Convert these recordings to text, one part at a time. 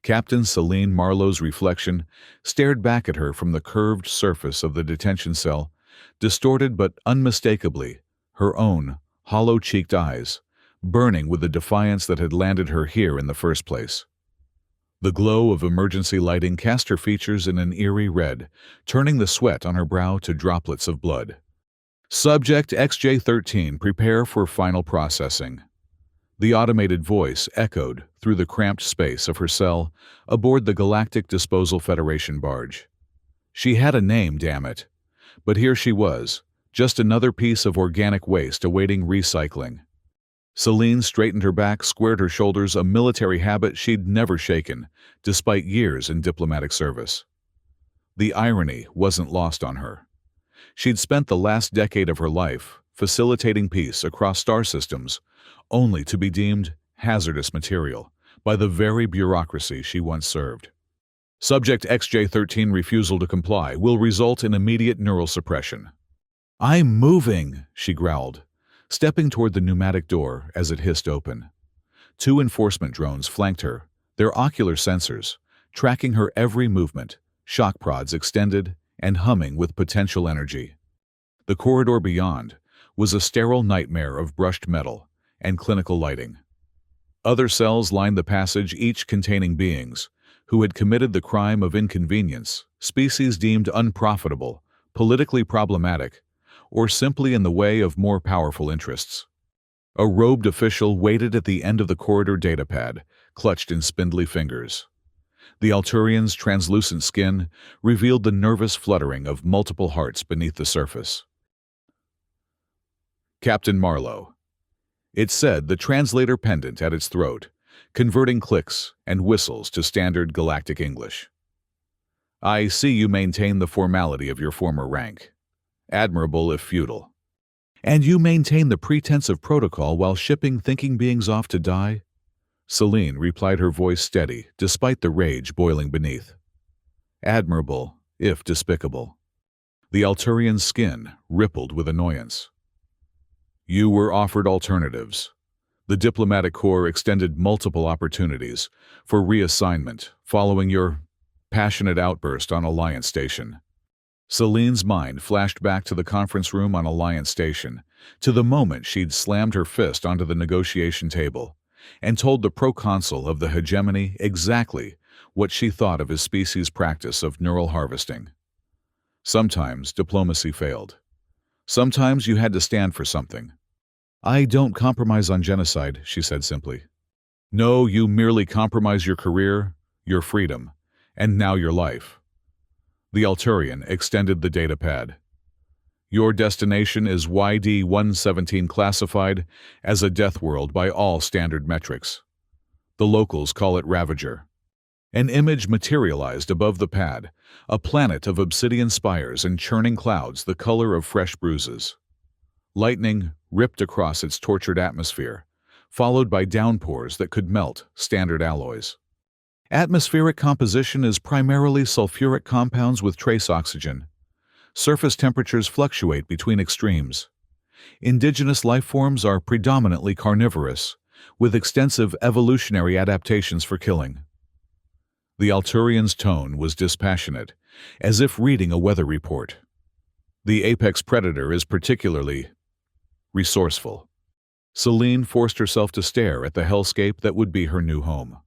Captain Celine Marlowe's reflection stared back at her from the curved surface of the detention cell, distorted but unmistakably, her own hollow-cheeked eyes, burning with the defiance that had landed her here in the first place. The glow of emergency lighting cast her features in an eerie red, turning the sweat on her brow to droplets of blood. Subject XJ-13, prepare for final processing. The automated voice echoed through the cramped space of her cell aboard the Galactic Disposal Federation barge. She had a name, damn it. But here she was, just another piece of organic waste awaiting recycling. Celine straightened her back, squared her shoulders, a military habit she'd never shaken, despite years in diplomatic service. The irony wasn't lost on her. She'd spent the last decade of her life facilitating peace across star systems, only to be deemed hazardous material by the very bureaucracy she once served. Subject XJ-13 refusal to comply will result in immediate neural suppression. "I'm moving," she growled, stepping toward the pneumatic door as it hissed open. Two enforcement drones flanked her, their ocular sensors tracking her every movement, shock prods extended and humming with potential energy. The corridor beyond was a sterile nightmare of brushed metal and clinical lighting. Other cells lined the passage, each containing beings who had committed the crime of inconvenience, species deemed unprofitable, politically problematic, or simply in the way of more powerful interests. A robed official waited at the end of the corridor datapad, clutched in spindly fingers. The Alturian's translucent skin revealed the nervous fluttering of multiple hearts beneath the surface. Captain Marlowe. It said, the translator pendant at its throat, converting clicks and whistles to standard galactic English. "I see you maintain the formality of your former rank. Admirable if futile. And you maintain the pretense of protocol while shipping thinking beings off to die?" Celine replied, her voice steady, despite the rage boiling beneath. "Admirable, if despicable." The Alturian's skin rippled with annoyance. "You were offered alternatives. The diplomatic corps extended multiple opportunities for reassignment following your passionate outburst on Alliance Station." Celine's mind flashed back to the conference room on Alliance Station, to the moment she'd slammed her fist onto the negotiation table and told the proconsul of the hegemony exactly what she thought of his species' practice of neural harvesting. Sometimes diplomacy failed. Sometimes you had to stand for something. "I don't compromise on genocide," she said simply. "No, you merely compromise your career, your freedom, and now your life." The Alturian extended the datapad. "Your destination is YD-117, classified as a Deathworld by all standard metrics. The locals call it Ravager." An image materialized above the pad, a planet of obsidian spires and churning clouds the color of fresh bruises. Lightning ripped across its tortured atmosphere, followed by downpours that could melt standard alloys. Atmospheric composition is primarily sulfuric compounds with trace oxygen. Surface temperatures fluctuate between extremes. Indigenous life forms are predominantly carnivorous, with extensive evolutionary adaptations for killing. The Alturian's tone was dispassionate, as if reading a weather report. "The apex predator is particularly resourceful." Celine forced herself to stare at the hellscape that would be her new home.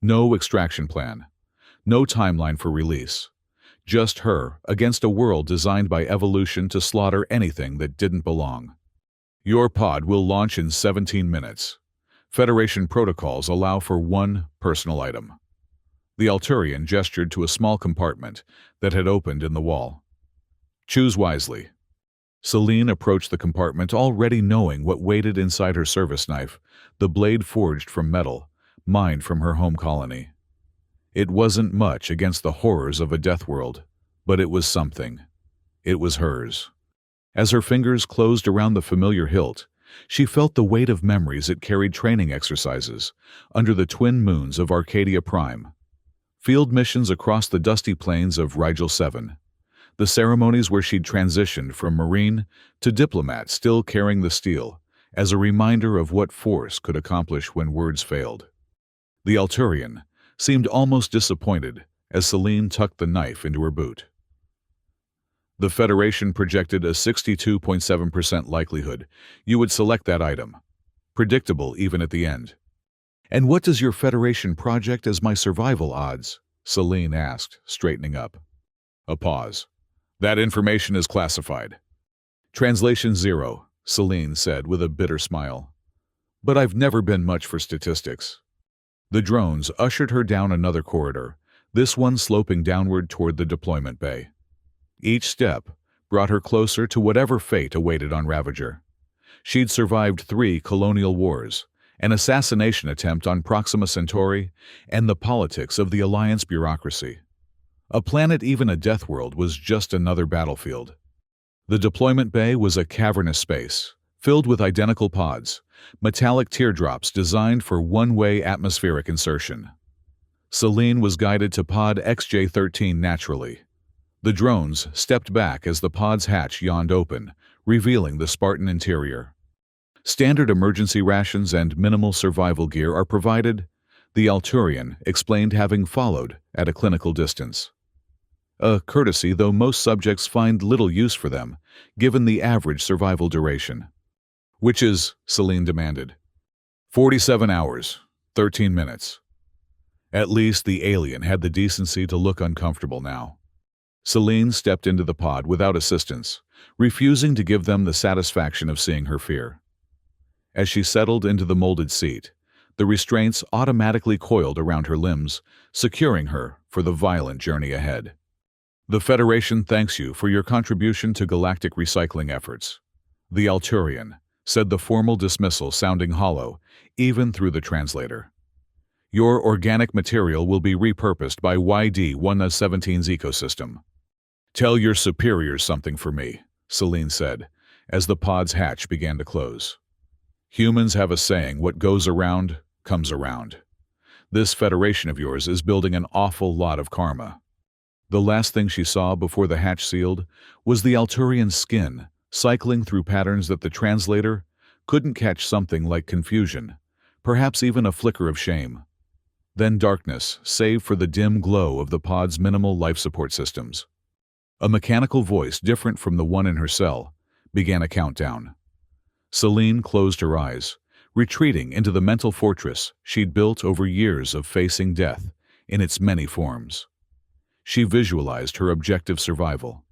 No extraction plan, no timeline for release. Just her against a world designed by evolution to slaughter anything that didn't belong. "Your pod will launch in 17 minutes. Federation protocols allow for one personal item." The Alturian gestured to a small compartment that had opened in the wall. "Choose wisely." Celine approached the compartment, already knowing what waited inside her service knife, the blade forged from metal, mined from her home colony. It wasn't much against the horrors of a Deathworld, but it was something. It was hers. As her fingers closed around the familiar hilt, she felt the weight of memories it carried: training exercises under the twin moons of Arcadia Prime, field missions across the dusty plains of Rigel 7, the ceremonies where she'd transitioned from Marine to diplomat, still carrying the steel as a reminder of what force could accomplish when words failed. The Alturian seemed almost disappointed as Celine tucked the knife into her boot. The Federation projected a 62.7% likelihood you would select that item, predictable even at the end. "And what does your Federation project as my survival odds?" Celine asked, straightening up. A pause. "That information is classified." "Translation 0, Celine said with a bitter smile. "But I've never been much for statistics." The drones ushered her down another corridor, this one sloping downward toward the deployment bay. Each step brought her closer to whatever fate awaited on Ravager. She'd survived 3 colonial wars, an assassination attempt on Proxima Centauri, and the politics of the Alliance bureaucracy. A planet, even a Deathworld, was just another battlefield. The deployment bay was a cavernous space, filled with identical pods, metallic teardrops designed for one-way atmospheric insertion. Celine was guided to pod XJ-13 naturally. The drones stepped back as the pod's hatch yawned open, revealing the Spartan interior. Standard emergency rations and minimal survival gear are provided, the Alturian explained, having followed at a clinical distance. A courtesy, though most subjects find little use for them, given the average survival duration. "Which is," Celine demanded. 47 hours, 13 minutes. At least the alien had the decency to look uncomfortable now. Celine stepped into the pod without assistance, refusing to give them the satisfaction of seeing her fear. As she settled into the molded seat, the restraints automatically coiled around her limbs, securing her for the violent journey ahead. "The Federation thanks you for your contribution to galactic recycling efforts," the Alturian said, the formal dismissal sounding hollow, even through the translator. "Your organic material will be repurposed by YD-117's ecosystem." "Tell your superiors something for me," Celine said, as the pod's hatch began to close. "Humans have a saying, what goes around, comes around. This Federation of yours is building an awful lot of karma." The last thing she saw before the hatch sealed was the Alturian's skin, cycling through patterns that the translator couldn't catch, something like confusion, perhaps even a flicker of shame. Then darkness, save for the dim glow of the pod's minimal life support systems. A mechanical voice, different from the one in her cell, began a countdown. Celine closed her eyes, retreating into the mental fortress she'd built over years of facing death in its many forms. She visualized her objective: survival.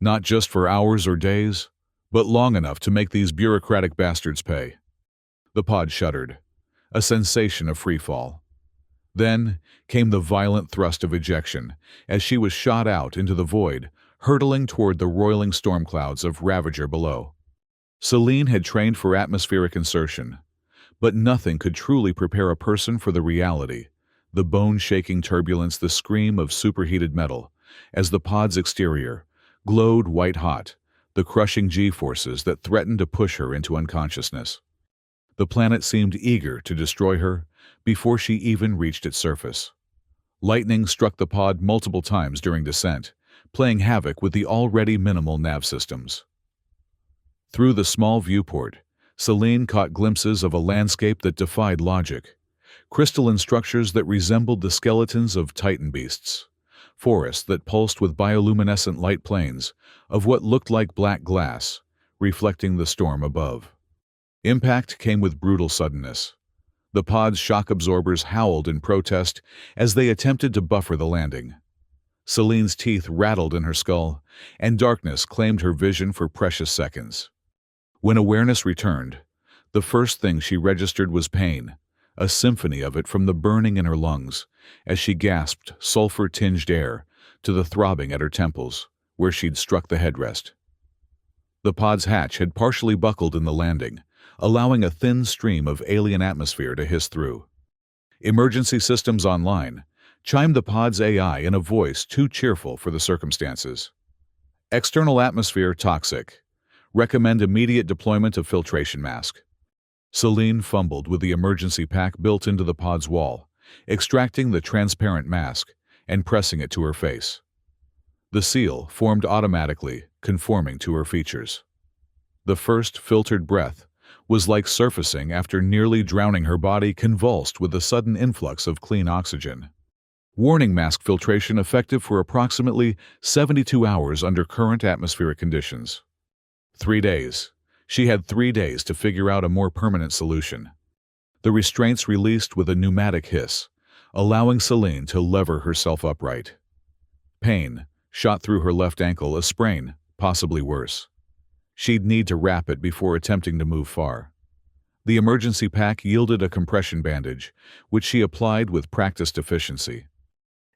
Not just for hours or days, but long enough to make these bureaucratic bastards pay. The pod shuddered, a sensation of freefall. Then came the violent thrust of ejection as she was shot out into the void, hurtling toward the roiling storm clouds of Ravager below. Celine had trained for atmospheric insertion, but nothing could truly prepare a person for the reality, the bone-shaking turbulence, the scream of superheated metal, as the pod's exterior glowed white-hot, the crushing G-forces that threatened to push her into unconsciousness. The planet seemed eager to destroy her before she even reached its surface. Lightning struck the pod multiple times during descent, playing havoc with the already minimal nav systems. Through the small viewport, Celine caught glimpses of a landscape that defied logic. Crystalline structures that resembled the skeletons of titan beasts. Forests that pulsed with bioluminescent light planes of what looked like black glass, reflecting the storm above. Impact came with brutal suddenness. The pod's shock absorbers howled in protest as they attempted to buffer the landing. Celine's teeth rattled in her skull, and darkness claimed her vision for precious seconds. When awareness returned, the first thing she registered was pain, a symphony of it from the burning in her lungs, as she gasped sulfur-tinged air to the throbbing at her temples, where she'd struck the headrest. The pod's hatch had partially buckled in the landing, allowing a thin stream of alien atmosphere to hiss through. "Emergency systems online," chimed the pod's AI in a voice too cheerful for the circumstances. "External atmosphere toxic. Recommend immediate deployment of filtration mask." Celine fumbled with the emergency pack built into the pod's wall, extracting the transparent mask and pressing it to her face. The seal formed automatically, conforming to her features. The first filtered breath was like surfacing after nearly drowning, her body convulsed with the sudden influx of clean oxygen. Warning: mask filtration effective for approximately 72 hours under current atmospheric conditions. 3 days. She had 3 days to figure out a more permanent solution. The restraints released with a pneumatic hiss, allowing Celine to lever herself upright. Pain shot through her left ankle, a sprain, possibly worse. She'd need to wrap it before attempting to move far. The emergency pack yielded a compression bandage, which she applied with practiced efficiency.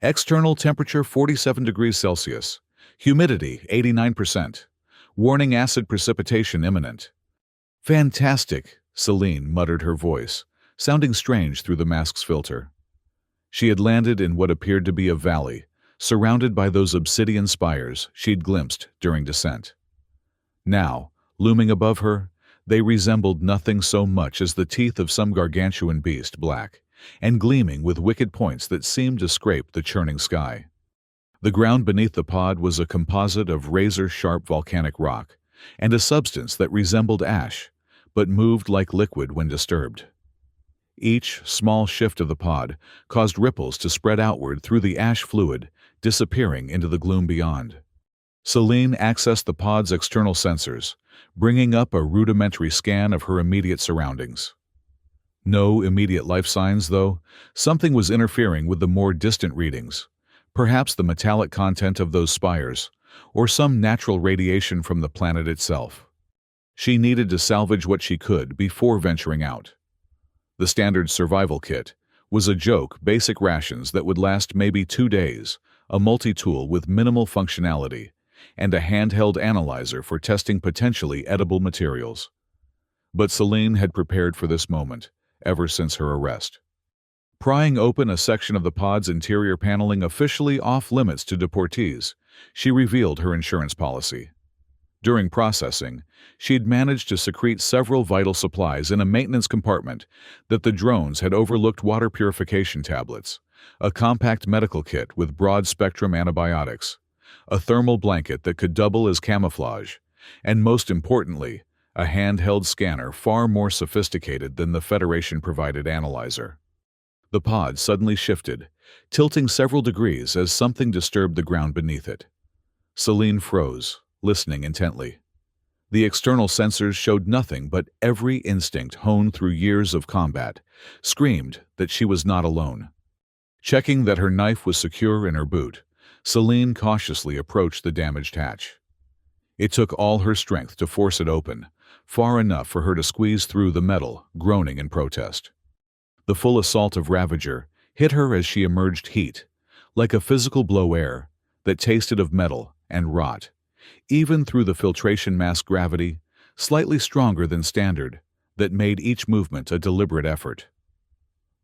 External temperature 47 degrees Celsius. Humidity 89%. Warning: acid precipitation imminent. Fantastic, Celine muttered, her voice sounding strange through the mask's filter. She had landed in what appeared to be a valley, surrounded by those obsidian spires she'd glimpsed during descent. Now, looming above her, they resembled nothing so much as the teeth of some gargantuan beast, black and gleaming with wicked points that seemed to scrape the churning sky. The ground beneath the pod was a composite of razor-sharp volcanic rock and a substance that resembled ash, but moved like liquid when disturbed. Each small shift of the pod caused ripples to spread outward through the ash fluid, disappearing into the gloom beyond. Celine accessed the pod's external sensors, bringing up a rudimentary scan of her immediate surroundings. No immediate life signs, though. Something was interfering with the more distant readings, perhaps the metallic content of those spires, or some natural radiation from the planet itself. She needed to salvage what she could before venturing out. The standard survival kit was a joke: basic rations that would last maybe 2 days, a multi-tool with minimal functionality, and a handheld analyzer for testing potentially edible materials. But Celine had prepared for this moment ever since her arrest. Prying open a section of the pod's interior paneling officially off-limits to deportees, she revealed her insurance policy. During processing, she'd managed to secrete several vital supplies in a maintenance compartment that the drones had overlooked: water purification tablets, a compact medical kit with broad-spectrum antibiotics, a thermal blanket that could double as camouflage, and most importantly, a handheld scanner far more sophisticated than the Federation-provided analyzer. The pod suddenly shifted, tilting several degrees as something disturbed the ground beneath it. Celine froze, listening intently. The external sensors showed nothing, but every instinct honed through years of combat screamed that she was not alone. Checking that her knife was secure in her boot, Celine cautiously approached the damaged hatch. It took all her strength to force it open, far enough for her to squeeze through the metal, groaning in protest. The full assault of Ravager hit her as she emerged, heat, like a physical blow, air that tasted of metal and rot, even through the filtration mask, gravity, slightly stronger than standard, that made each movement a deliberate effort.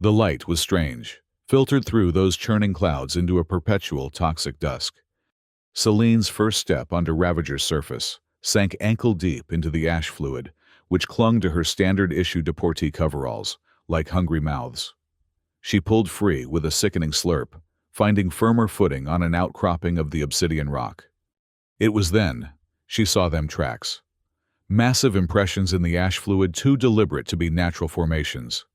The light was strange, filtered through those churning clouds into a perpetual toxic dusk. Celine's first step onto Ravager's surface sank ankle-deep into the ash fluid, which clung to her standard-issue deportee coveralls, like hungry mouths. She pulled free with a sickening slurp, finding firmer footing on an outcropping of the obsidian rock. It was then she saw them tracks. Massive impressions in the ash fluid, too deliberate to be natural formations.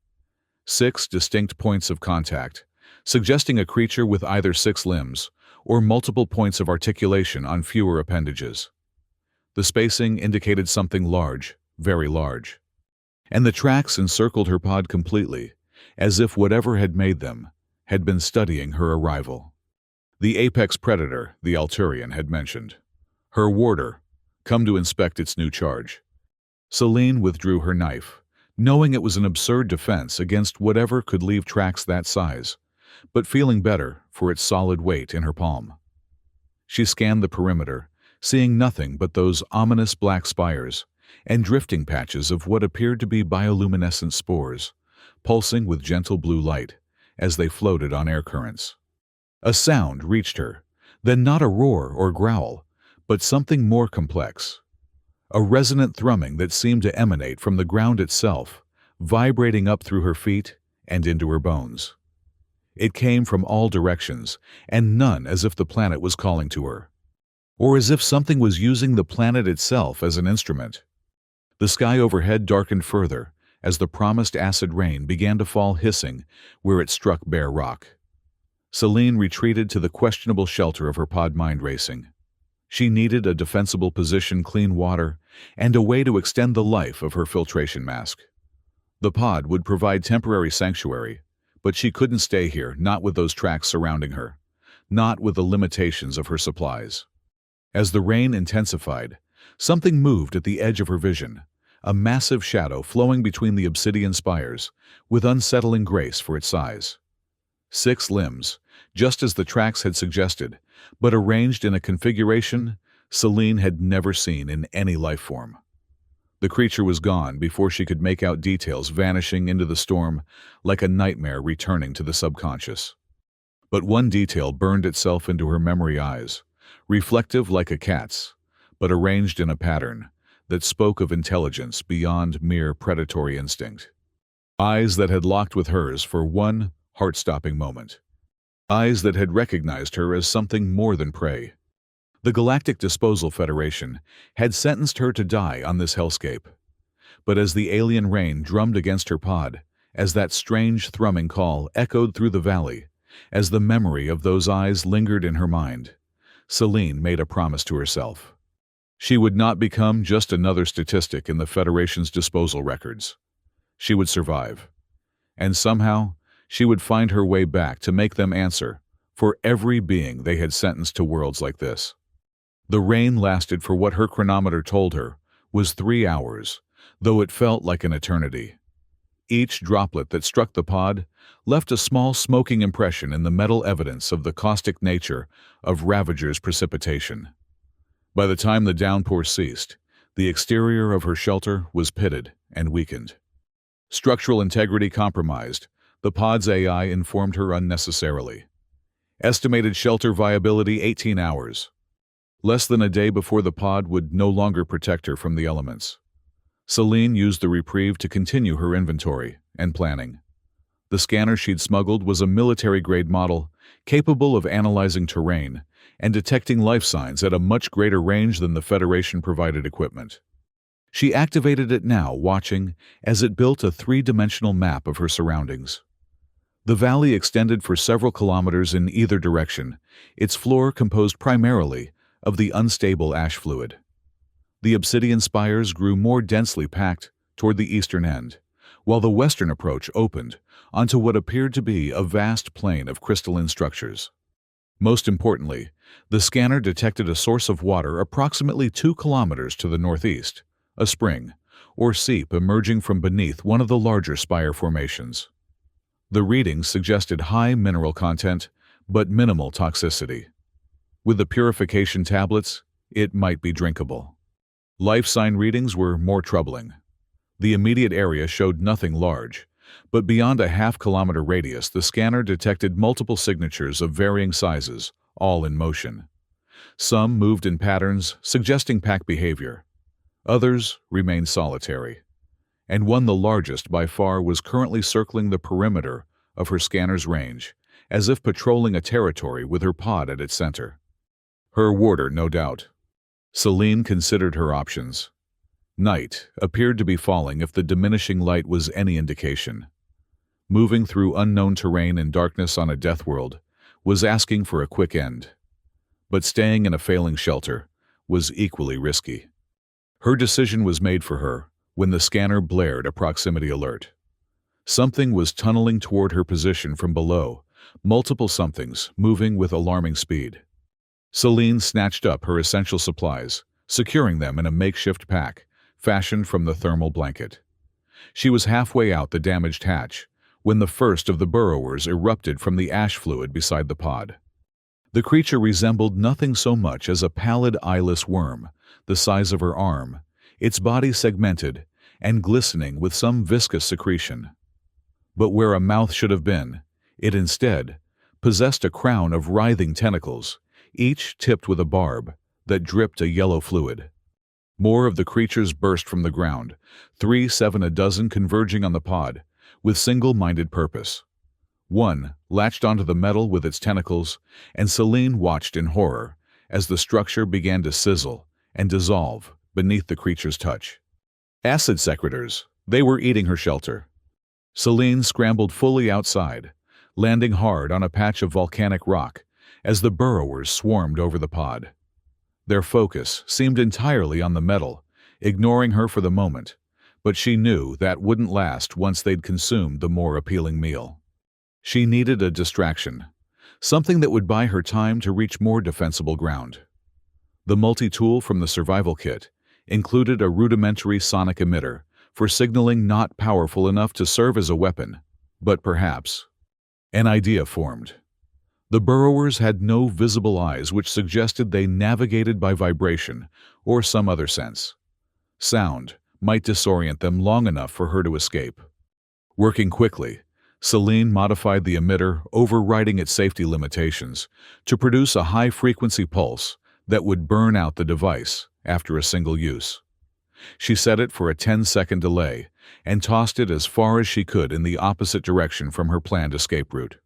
6 distinct points of contact, suggesting a creature with either 6 limbs or multiple points of articulation on fewer appendages. The spacing indicated something large, very large. And the tracks encircled her pod completely, as if whatever had made them had been studying her arrival. The apex predator, the Alturian, had mentioned. Her warder, come to inspect its new charge. Celine withdrew her knife, knowing it was an absurd defense against whatever could leave tracks that size, but feeling better for its solid weight in her palm. She scanned the perimeter, seeing nothing but those ominous black spires and drifting patches of what appeared to be bioluminescent spores, pulsing with gentle blue light as they floated on air currents. A sound reached her, then not a roar or growl, but something more complex. A resonant thrumming that seemed to emanate from the ground itself, vibrating up through her feet and into her bones. It came from all directions, and none as if the planet was calling to her, or as if something was using the planet itself as an instrument. The sky overhead darkened further as the promised acid rain began to fall, hissing where it struck bare rock. Celine retreated to the questionable shelter of her pod mind racing. She needed a defensible position, clean water, and a way to extend the life of her filtration mask. The pod would provide temporary sanctuary, but she couldn't stay here, not with those tracks surrounding her, not with the limitations of her supplies. As the rain intensified, something moved at the edge of her vision, a massive shadow flowing between the obsidian spires, with unsettling grace for its size. 6 limbs, just as the tracks had suggested, but arranged in a configuration Celine had never seen in any life form. The creature was gone before she could make out details, vanishing into the storm like a nightmare returning to the subconscious. But one detail burned itself into her memory: eyes, reflective like a cat's, but arranged in a pattern that spoke of intelligence beyond mere predatory instinct. Eyes that had locked with hers for one heart-stopping moment. Eyes that had recognized her as something more than prey. The Galactic Disposal Federation had sentenced her to die on this hellscape. But as the alien rain drummed against her pod, as that strange thrumming call echoed through the valley, as the memory of those eyes lingered in her mind, Celine made a promise to herself. She would not become just another statistic in the Federation's disposal records. She would survive. And somehow, she would find her way back to make them answer for every being they had sentenced to worlds like this. The rain lasted for what her chronometer told her was 3 hours, though it felt like an eternity. Each droplet that struck the pod left a small smoking impression in the metal evidence of the caustic nature of Ravager's precipitation. By the time the downpour ceased, the exterior of her shelter was pitted and weakened. Structural integrity compromised, the pod's AI informed her unnecessarily. Estimated shelter viability 18 hours. Less than a day before the pod would no longer protect her from the elements. Celine used the reprieve to continue her inventory and planning. The scanner she'd smuggled was a military-grade model, capable of analyzing terrain and detecting life signs at a much greater range than the Federation-provided equipment. She activated it now, watching as it built a 3-dimensional map of her surroundings. The valley extended for several kilometers in either direction, its floor composed primarily of the unstable ash fluid. The obsidian spires grew more densely packed toward the eastern end, while the western approach opened onto what appeared to be a vast plain of crystalline structures. Most importantly, the scanner detected a source of water approximately 2 kilometers to the northeast, a spring, or seep emerging from beneath one of the larger spire formations. The readings suggested high mineral content, but minimal toxicity. With the purification tablets, it might be drinkable. Life sign readings were more troubling. The immediate area showed nothing large, but beyond a half-kilometer radius the scanner detected multiple signatures of varying sizes, all in motion. Some moved in patterns, suggesting pack behavior. Others remained solitary. And one, the largest by far, was currently circling the perimeter of her scanner's range, as if patrolling a territory with her pod at its center. Her warder, no doubt. Celine considered her options. Night appeared to be falling if the diminishing light was any indication. Moving through unknown terrain in darkness on a Deathworld was asking for a quick end. But staying in a failing shelter was equally risky. Her decision was made for her when the scanner blared a proximity alert. Something was tunneling toward her position from below, multiple somethings moving with alarming speed. Celine snatched up her essential supplies, securing them in a makeshift pack, fashioned from the thermal blanket. She was halfway out the damaged hatch when the first of the burrowers erupted from the ash fluid beside the pod. The creature resembled nothing so much as a pallid eyeless worm, the size of her arm, its body segmented and glistening with some viscous secretion. But where a mouth should have been, it instead possessed a crown of writhing tentacles, each tipped with a barb that dripped a yellow fluid. More of the creatures burst from the ground, 3, 7 a dozen converging on the pod, with single-minded purpose. One latched onto the metal with its tentacles, and Celine watched in horror as the structure began to sizzle and dissolve beneath the creature's touch. Acid secretors, they were eating her shelter. Celine scrambled fully outside, landing hard on a patch of volcanic rock as the burrowers swarmed over the pod. Their focus seemed entirely on the metal, ignoring her for the moment, but she knew that wouldn't last once they'd consumed the more appealing meal. She needed a distraction, something that would buy her time to reach more defensible ground. The multi-tool from the survival kit included a rudimentary sonic emitter for signaling not powerful enough to serve as a weapon, but perhaps. An idea formed. The burrowers had no visible eyes, which suggested they navigated by vibration or some other sense. Sound might disorient them long enough for her to escape. Working quickly, Celine modified the emitter, overriding its safety limitations, to produce a high-frequency pulse that would burn out the device after a single use. She set it for a 10-second delay and tossed it as far as she could in the opposite direction from her planned escape route.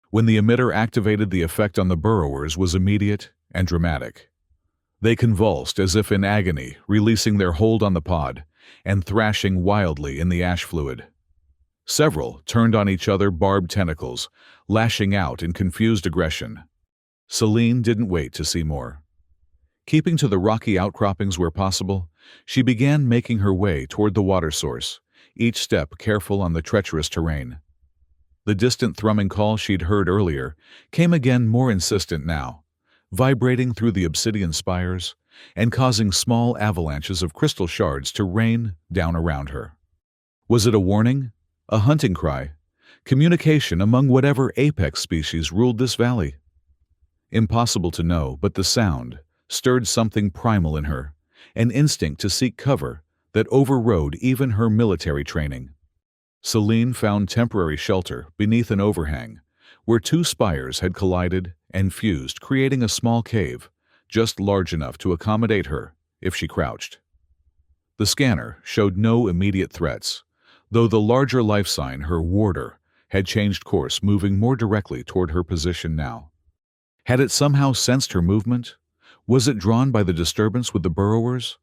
When the emitter activated, the effect on the burrowers was immediate and dramatic. They convulsed as if in agony, releasing their hold on the pod and thrashing wildly in the ash fluid. Several turned on each other, barbed tentacles, lashing out in confused aggression. Celine didn't wait to see more. Keeping to the rocky outcroppings where possible, she began making her way toward the water source, each step careful on the treacherous terrain. The distant thrumming call she'd heard earlier came again, more insistent now, vibrating through the obsidian spires and causing small avalanches of crystal shards to rain down around her. Was it a warning? A hunting cry? Communication among whatever apex species ruled this valley? Impossible to know, but the sound stirred something primal in her, an instinct to seek cover that overrode even her military training. Celine found temporary shelter beneath an overhang, where two spires had collided and fused, creating a small cave, just large enough to accommodate her if she crouched. The scanner showed no immediate threats, though the larger life sign, her warder, had changed course, moving more directly toward her position now. Had it somehow sensed her movement? Was it drawn by the disturbance with the burrowers?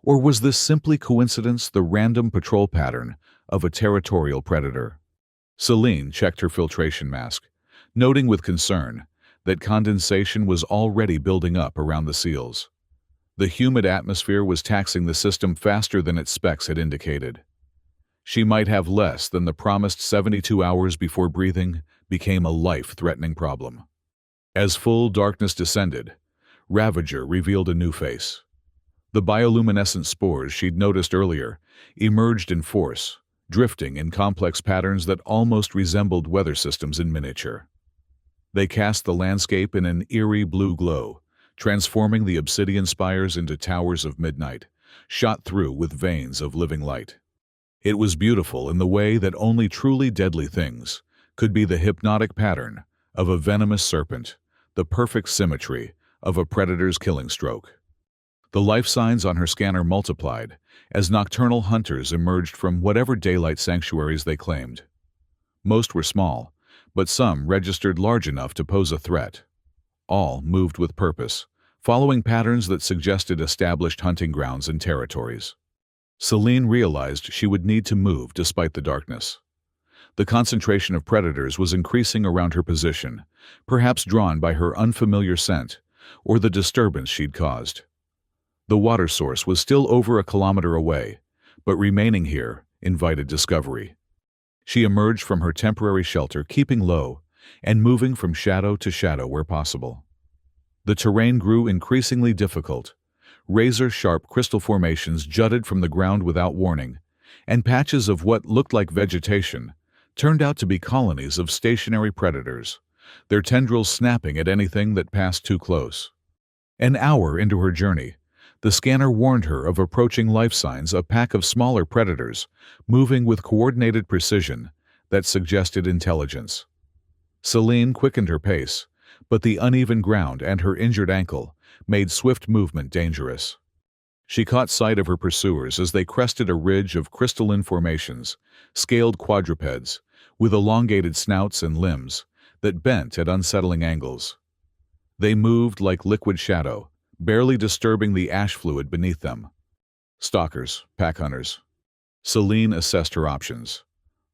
Or was this simply coincidence, the random patrol pattern of a territorial predator? Celine checked her filtration mask, noting with concern that condensation was already building up around the seals. The humid atmosphere was taxing the system faster than its specs had indicated. She might have less than the promised 72 hours before breathing became a life-threatening problem. As full darkness descended, Ravager revealed a new face. The bioluminescent spores she'd noticed earlier emerged in force, drifting in complex patterns that almost resembled weather systems in miniature. They cast the landscape in an eerie blue glow, transforming the obsidian spires into towers of midnight, shot through with veins of living light. It was beautiful in the way that only truly deadly things could be, the hypnotic pattern of a venomous serpent, the perfect symmetry of a predator's killing stroke. The life signs on her scanner multiplied as nocturnal hunters emerged from whatever daylight sanctuaries they claimed. Most were small, but some registered large enough to pose a threat. All moved with purpose, following patterns that suggested established hunting grounds and territories. Celine realized she would need to move despite the darkness. The concentration of predators was increasing around her position, perhaps drawn by her unfamiliar scent or the disturbance she'd caused. The water source was still over a kilometer away, but remaining here invited discovery. She emerged from her temporary shelter, keeping low and moving from shadow to shadow where possible. The terrain grew increasingly difficult. Razor-sharp crystal formations jutted from the ground without warning, and patches of what looked like vegetation turned out to be colonies of stationary predators, their tendrils snapping at anything that passed too close. An hour into her journey, the scanner warned her of approaching life signs, a pack of smaller predators moving with coordinated precision that suggested intelligence. Celine quickened her pace, but the uneven ground and her injured ankle made swift movement dangerous. She caught sight of her pursuers as they crested a ridge of crystalline formations, scaled quadrupeds, with elongated snouts and limbs that bent at unsettling angles. They moved like liquid shadow, barely disturbing the ash fluid beneath them. Stalkers, pack hunters. Celine assessed her options.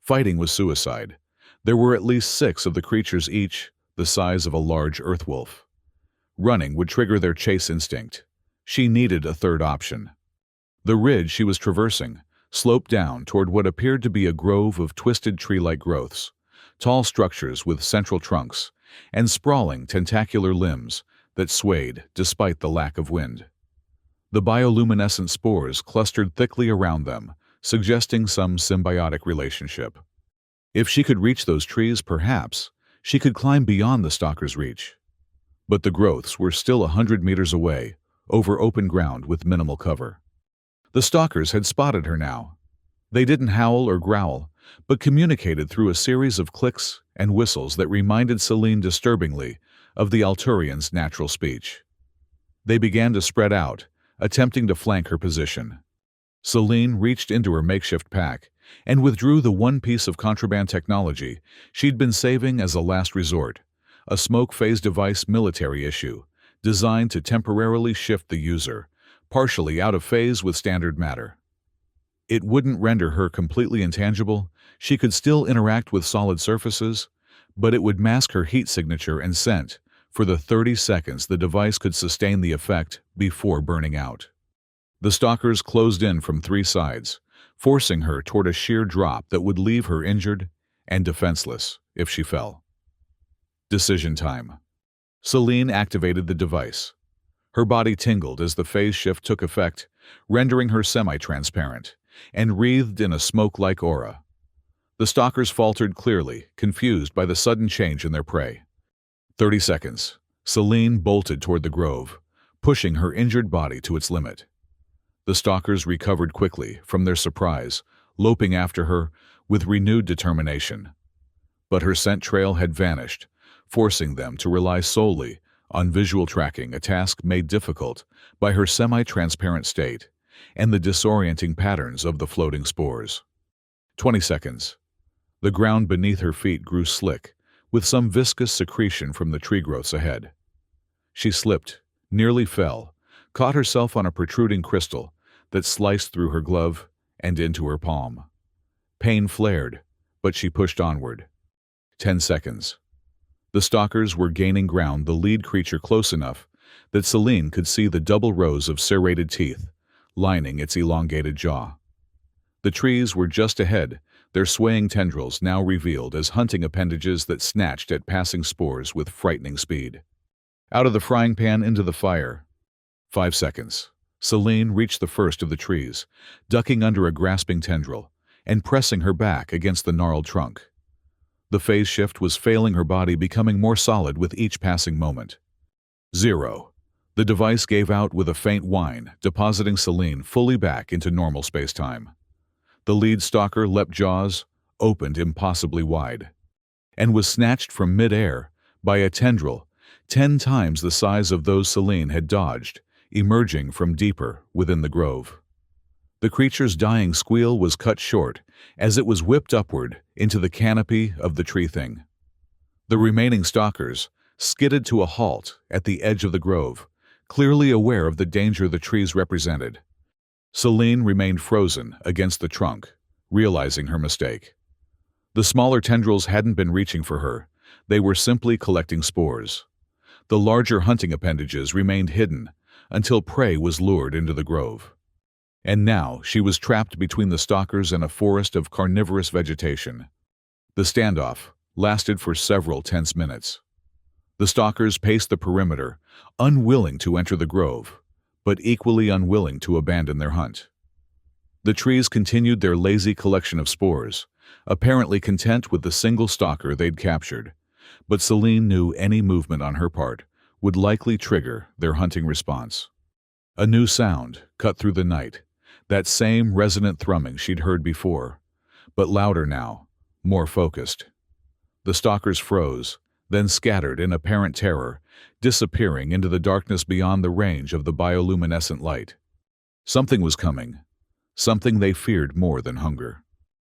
Fighting was suicide, There were at least 6 of the creatures, each the size of a large earth wolf. Running would trigger their chase instinct. She needed a third option. The ridge she was traversing sloped down toward what appeared to be a grove of twisted tree-like growths, tall structures with central trunks, and sprawling tentacular limbs that swayed despite the lack of wind. The bioluminescent spores clustered thickly around them, suggesting some symbiotic relationship. If she could reach those trees, perhaps she could climb beyond the stalker's reach. But the growths were still 100 meters away, over open ground with minimal cover. The stalkers had spotted her now. They didn't howl or growl, but communicated through a series of clicks and whistles that reminded Celine disturbingly of the Alturian's natural speech. They began to spread out, attempting to flank her position. Celine reached into her makeshift pack and withdrew the one piece of contraband technology she'd been saving as a last resort, a smoke phase device military issue, designed to temporarily shift the user, partially out of phase with standard matter. It wouldn't render her completely intangible, she could still interact with solid surfaces, but it would mask her heat signature and scent for the 30 seconds the device could sustain the effect before burning out. The stalkers closed in from 3 sides, forcing her toward a sheer drop that would leave her injured and defenseless if she fell. Decision time. Celine activated the device. Her body tingled as the phase shift took effect, rendering her semi-transparent and wreathed in a smoke-like aura. The stalkers faltered clearly, confused by the sudden change in their prey. 30 seconds. Celine bolted toward the grove, pushing her injured body to its limit. The stalkers recovered quickly from their surprise, loping after her with renewed determination. But her scent trail had vanished, forcing them to rely solely on visual tracking, a task made difficult by her semi-transparent state and the disorienting patterns of the floating spores. 20 seconds. The ground beneath her feet grew slick, with some viscous secretion from the tree growths ahead. She slipped, nearly fell, caught herself on a protruding crystal that sliced through her glove and into her palm. Pain flared, but she pushed onward. 10 seconds. The stalkers were gaining ground, the lead creature close enough that Celine could see the double rows of serrated teeth lining its elongated jaw. The trees were just ahead, their swaying tendrils now revealed as hunting appendages that snatched at passing spores with frightening speed. Out of the frying pan into the fire. 5 seconds. Celine reached the first of the trees, ducking under a grasping tendril and pressing her back against the gnarled trunk. The phase shift was failing her body, becoming more solid with each passing moment. 0. The device gave out with a faint whine, depositing Celine fully back into normal space-time. The lead stalker leapt, jaws opened impossibly wide, and was snatched from mid-air by a tendril 10 times the size of those Celine had dodged, emerging from deeper within the grove. The creature's dying squeal was cut short as it was whipped upward into the canopy of the tree thing. The remaining stalkers skidded to a halt at the edge of the grove, clearly aware of the danger the trees represented. Celine remained frozen against the trunk, realizing her mistake. The smaller tendrils hadn't been reaching for her, they were simply collecting spores. The larger hunting appendages remained hidden until prey was lured into the grove. And now she was trapped between the stalkers and a forest of carnivorous vegetation. The standoff lasted for several tense minutes. The stalkers paced the perimeter, unwilling to enter the grove, but equally unwilling to abandon their hunt. The trees continued their lazy collection of spores, apparently content with the single stalker they'd captured, but Celine knew any movement on her part would likely trigger their hunting response. A new sound cut through the night, that same resonant thrumming she'd heard before, but louder now, more focused. The stalkers froze, then scattered in apparent terror, disappearing into the darkness beyond the range of the bioluminescent light. Something was coming, something they feared more than hunger.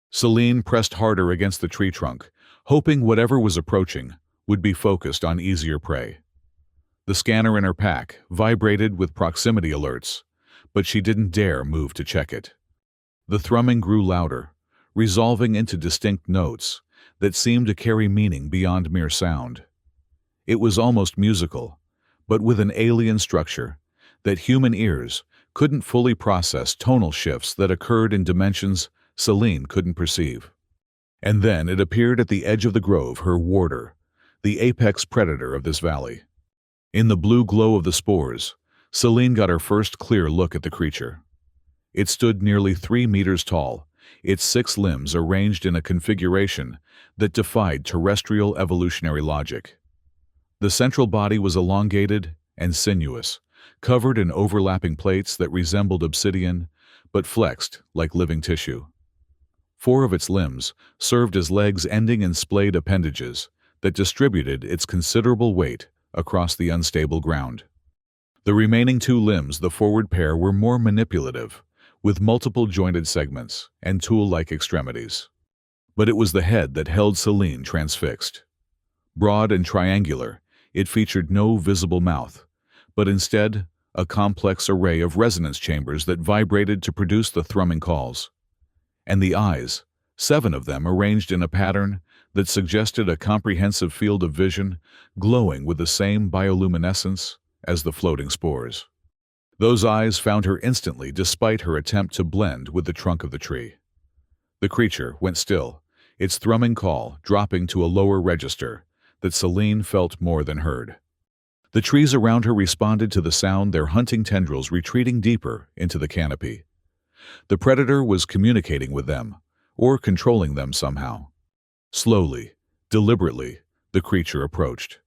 Celine pressed harder against the tree trunk, hoping whatever was approaching would be focused on easier prey. The scanner in her pack vibrated with proximity alerts, but she didn't dare move to check it. The thrumming grew louder, resolving into distinct notes that seemed to carry meaning beyond mere sound. It was almost musical, but with an alien structure that human ears couldn't fully process, tonal shifts that occurred in dimensions Celine couldn't perceive. And then it appeared at the edge of the grove, her warder, the apex predator of this valley. In the blue glow of the spores, Celine got her first clear look at the creature. It stood nearly 3 meters tall, its 6 limbs arranged in a configuration that defied terrestrial evolutionary logic. The central body was elongated and sinuous, covered in overlapping plates that resembled obsidian, but flexed like living tissue. 4 of its limbs served as legs ending in splayed appendages that distributed its considerable weight across the unstable ground. The remaining 2 limbs, the forward pair, were more manipulative, with multiple jointed segments and tool-like extremities. But it was the head that held Celine transfixed. Broad and triangular, it featured no visible mouth, but instead a complex array of resonance chambers that vibrated to produce the thrumming calls. And the eyes, 7 of them arranged in a pattern that suggested a comprehensive field of vision, glowing with the same bioluminescence as the floating spores. Those eyes found her instantly, despite her attempt to blend with the trunk of the tree. The creature went still, its thrumming call dropping to a lower register that Celine felt more than heard. The trees around her responded to the sound, their hunting tendrils retreating deeper into the canopy. The predator was communicating with them, or controlling them somehow. Slowly, deliberately, the creature approached.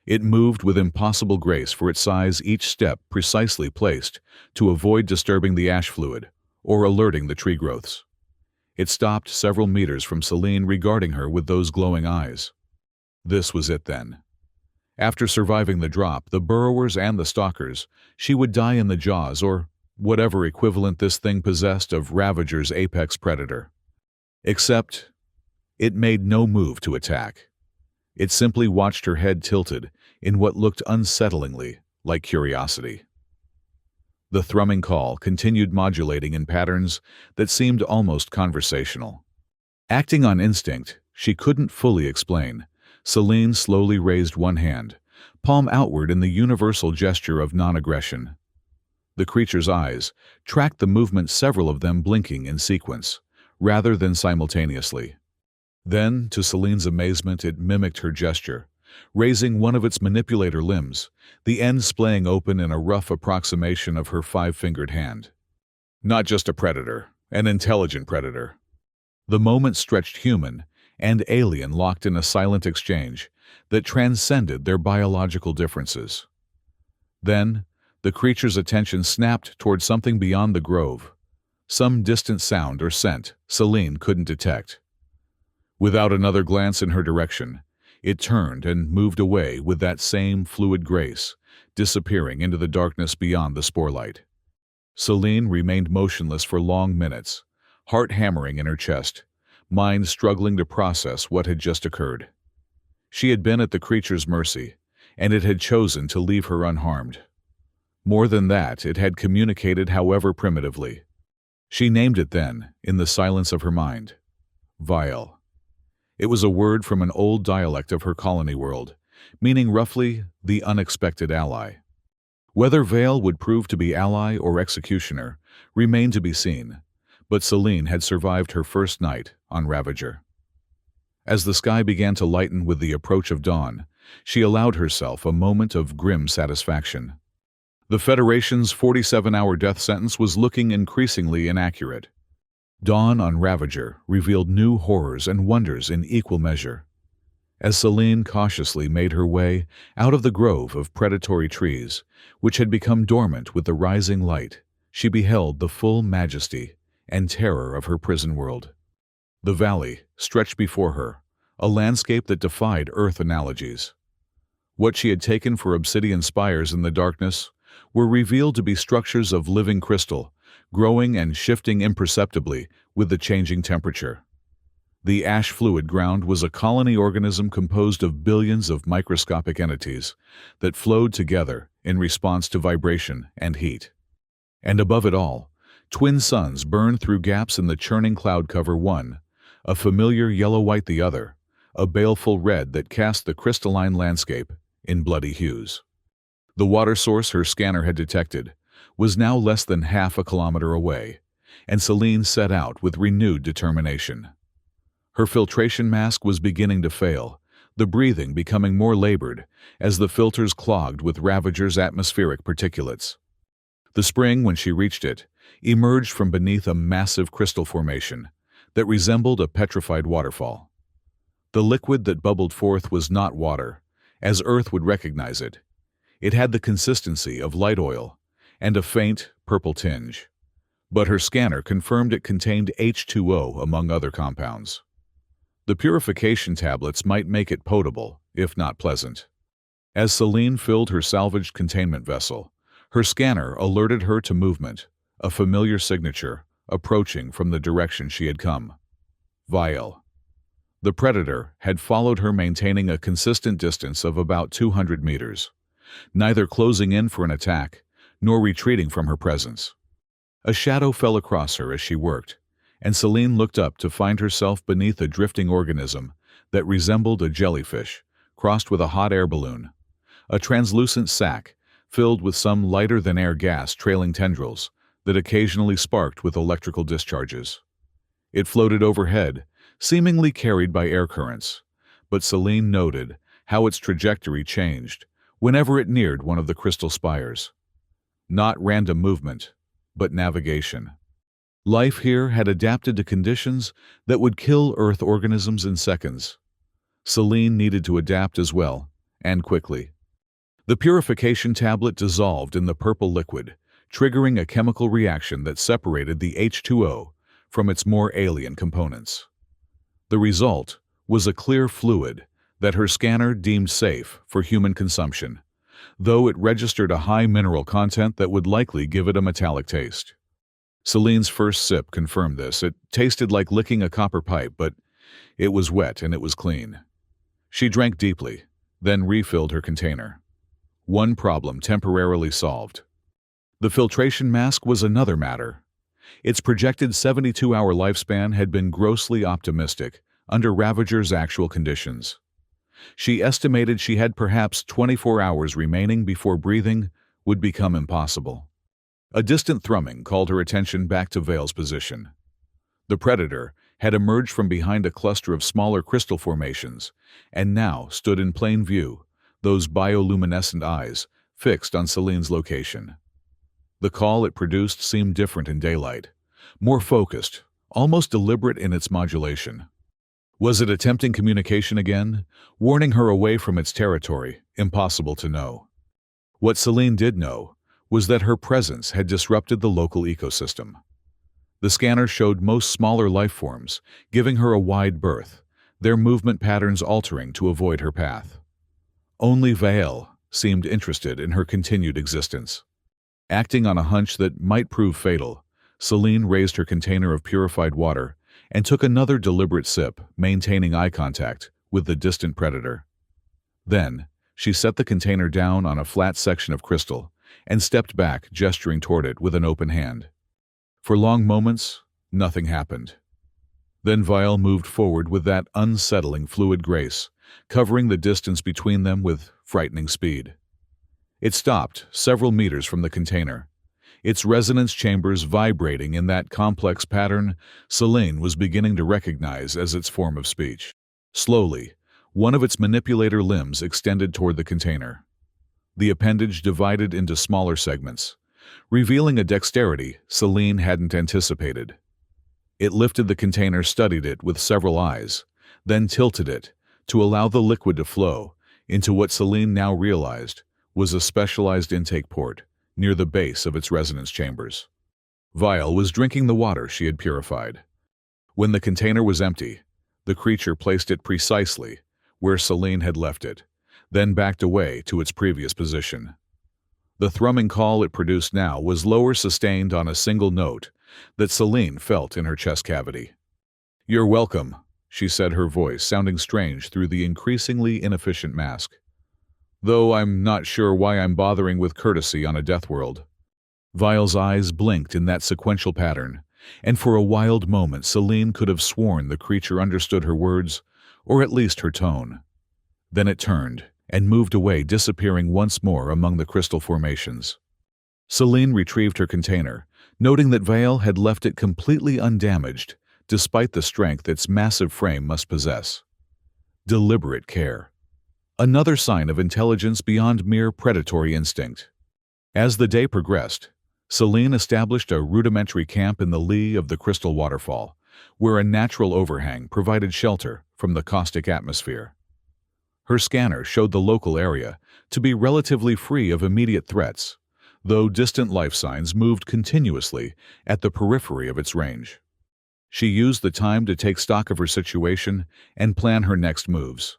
It moved with impossible grace for its size, each step precisely placed to avoid disturbing the ash fluid or alerting the tree growths. It stopped several meters from Celine, regarding her with those glowing eyes. This was it then. After surviving the drop, the burrowers and the stalkers, she would die in the jaws, or whatever equivalent this thing possessed, of Ravager's apex predator. Except, it made no move to attack. It simply watched, her head tilted in what looked unsettlingly like curiosity. The thrumming call continued, modulating in patterns that seemed almost conversational. Acting on instinct she couldn't fully explain, Celine slowly raised one hand, palm outward, in the universal gesture of non-aggression. The creature's eyes tracked the movement, several of them blinking in sequence, rather than simultaneously. Then, to Celine's amazement, it mimicked her gesture, raising one of its manipulator limbs, the end splaying open in a rough approximation of her 5-fingered hand. Not just a predator, an intelligent predator. The moment stretched human and alien, locked in a silent exchange that transcended their biological differences. Then, the creature's attention snapped toward something beyond the grove, some distant sound or scent Celine couldn't detect. Without another glance in her direction, it turned and moved away with that same fluid grace, disappearing into the darkness beyond the sporelight. Celine remained motionless for long minutes, heart hammering in her chest, mind struggling to process what had just occurred. She had been at the creature's mercy, and it had chosen to leave her unharmed. More than that, it had communicated, however primitively. She named it then, in the silence of her mind. Vile. It was a word from an old dialect of her colony world, meaning roughly the unexpected ally. Whether Vale would prove to be ally or executioner remained to be seen, but Celine had survived her first night on Ravager. As the sky began to lighten with the approach of dawn, she allowed herself a moment of grim satisfaction. The Federation's 47-hour death sentence was looking increasingly inaccurate. Dawn on Ravager revealed new horrors and wonders in equal measure. As Celine cautiously made her way out of the grove of predatory trees, which had become dormant with the rising light, she beheld the full majesty and terror of her prison world. The valley stretched before her, a landscape that defied Earth analogies. What she had taken for obsidian spires in the darkness were revealed to be structures of living crystal, growing and shifting imperceptibly with the changing temperature. The ash fluid ground was a colony organism composed of billions of microscopic entities that flowed together in response to vibration and heat. And above it all, twin suns burned through gaps in the churning cloud cover, one, a familiar yellow-white, the other, a baleful red that cast the crystalline landscape in bloody hues. The water source her scanner had detected was now less than half a kilometer away, and Celine set out with renewed determination. Her filtration mask was beginning to fail, the breathing becoming more labored as the filters clogged with Ravager's atmospheric particulates. The spring, when she reached it, emerged from beneath a massive crystal formation that resembled a petrified waterfall. The liquid that bubbled forth was not water, as Earth would recognize it. It had the consistency of light oil and a faint, purple tinge. But her scanner confirmed it contained H2O among other compounds. The purification tablets might make it potable, if not pleasant. As Celine filled her salvaged containment vessel, her scanner alerted her to movement, a familiar signature, approaching from the direction she had come. Vial. The predator had followed her, maintaining a consistent distance of about 200 meters, neither closing in for an attack nor retreating from her presence. A shadow fell across her as she worked, and Celine looked up to find herself beneath a drifting organism that resembled a jellyfish crossed with a hot air balloon, a translucent sac filled with some lighter-than-air gas trailing tendrils that occasionally sparked with electrical discharges. It floated overhead, seemingly carried by air currents, but Celine noted how its trajectory changed whenever it neared one of the crystal spires. Not random movement, but navigation. Life here had adapted to conditions that would kill Earth organisms in seconds. Celine needed to adapt as well, and quickly. The purification tablet dissolved in the purple liquid, triggering a chemical reaction that separated the H2O from its more alien components. The result was a clear fluid that her scanner deemed safe for human consumption, though it registered a high mineral content that would likely give it a metallic taste. Celine's first sip confirmed this. It tasted like licking a copper pipe, but it was wet and it was clean. She drank deeply, then refilled her container. One problem temporarily solved. The filtration mask was another matter. Its projected 72-hour lifespan had been grossly optimistic under Ravager's actual conditions. She estimated she had perhaps 24 hours remaining before breathing would become impossible. A distant thrumming called her attention back to Vale's position. The predator had emerged from behind a cluster of smaller crystal formations and now stood in plain view, those bioluminescent eyes fixed on Celine's location. The call it produced seemed different in daylight, more focused, almost deliberate in its modulation. Was it attempting communication again, warning her away from its territory? Impossible to know. What Celine did know was that her presence had disrupted the local ecosystem. The scanner showed most smaller life forms, giving her a wide berth, their movement patterns altering to avoid her path. Only Vale seemed interested in her continued existence. Acting on a hunch that might prove fatal, Celine raised her container of purified water and took another deliberate sip, maintaining eye contact with the distant predator. Then, she set the container down on a flat section of crystal and stepped back, gesturing toward it with an open hand. For long moments, nothing happened. Then Vial moved forward with that unsettling fluid grace, covering the distance between them with frightening speed. It stopped several meters from the container, its resonance chambers vibrating in that complex pattern Celine was beginning to recognize as its form of speech. Slowly, one of its manipulator limbs extended toward the container. The appendage divided into smaller segments, revealing a dexterity Celine hadn't anticipated. It lifted the container, studied it with several eyes, then tilted it to allow the liquid to flow into what Celine now realized was a specialized intake port near the base of its resonance chambers. Vial was drinking the water she had purified. When the container was empty, the creature placed it precisely where Celine had left it, then backed away to its previous position. The thrumming call it produced now was lower, sustained on a single note that Celine felt in her chest cavity. "You're welcome," she said, her voice sounding strange through the increasingly inefficient mask. "Though I'm not sure why I'm bothering with courtesy on a Deathworld." Vial's eyes blinked in that sequential pattern, and for a wild moment Celine could have sworn the creature understood her words or at least her tone. Then it turned and moved away, disappearing once more among the crystal formations. Celine retrieved her container, noting that Vale had left it completely undamaged, despite the strength its massive frame must possess. Deliberate care. Another sign of intelligence beyond mere predatory instinct. As the day progressed, Celine established a rudimentary camp in the lee of the crystal waterfall, where a natural overhang provided shelter from the caustic atmosphere. Her scanner showed the local area to be relatively free of immediate threats, though distant life signs moved continuously at the periphery of its range. She used the time to take stock of her situation and plan her next moves.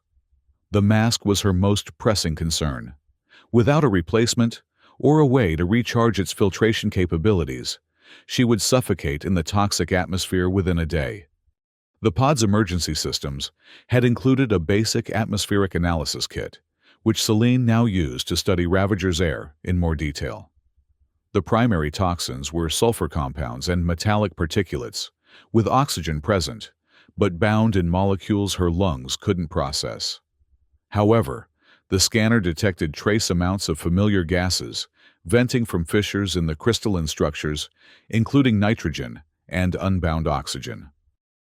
The mask was her most pressing concern. Without a replacement or a way to recharge its filtration capabilities, she would suffocate in the toxic atmosphere within a day. The pod's emergency systems had included a basic atmospheric analysis kit, which Celine now used to study Ravager's air in more detail. The primary toxins were sulfur compounds and metallic particulates, with oxygen present, but bound in molecules her lungs couldn't process. However, the scanner detected trace amounts of familiar gases venting from fissures in the crystalline structures, including nitrogen and unbound oxygen.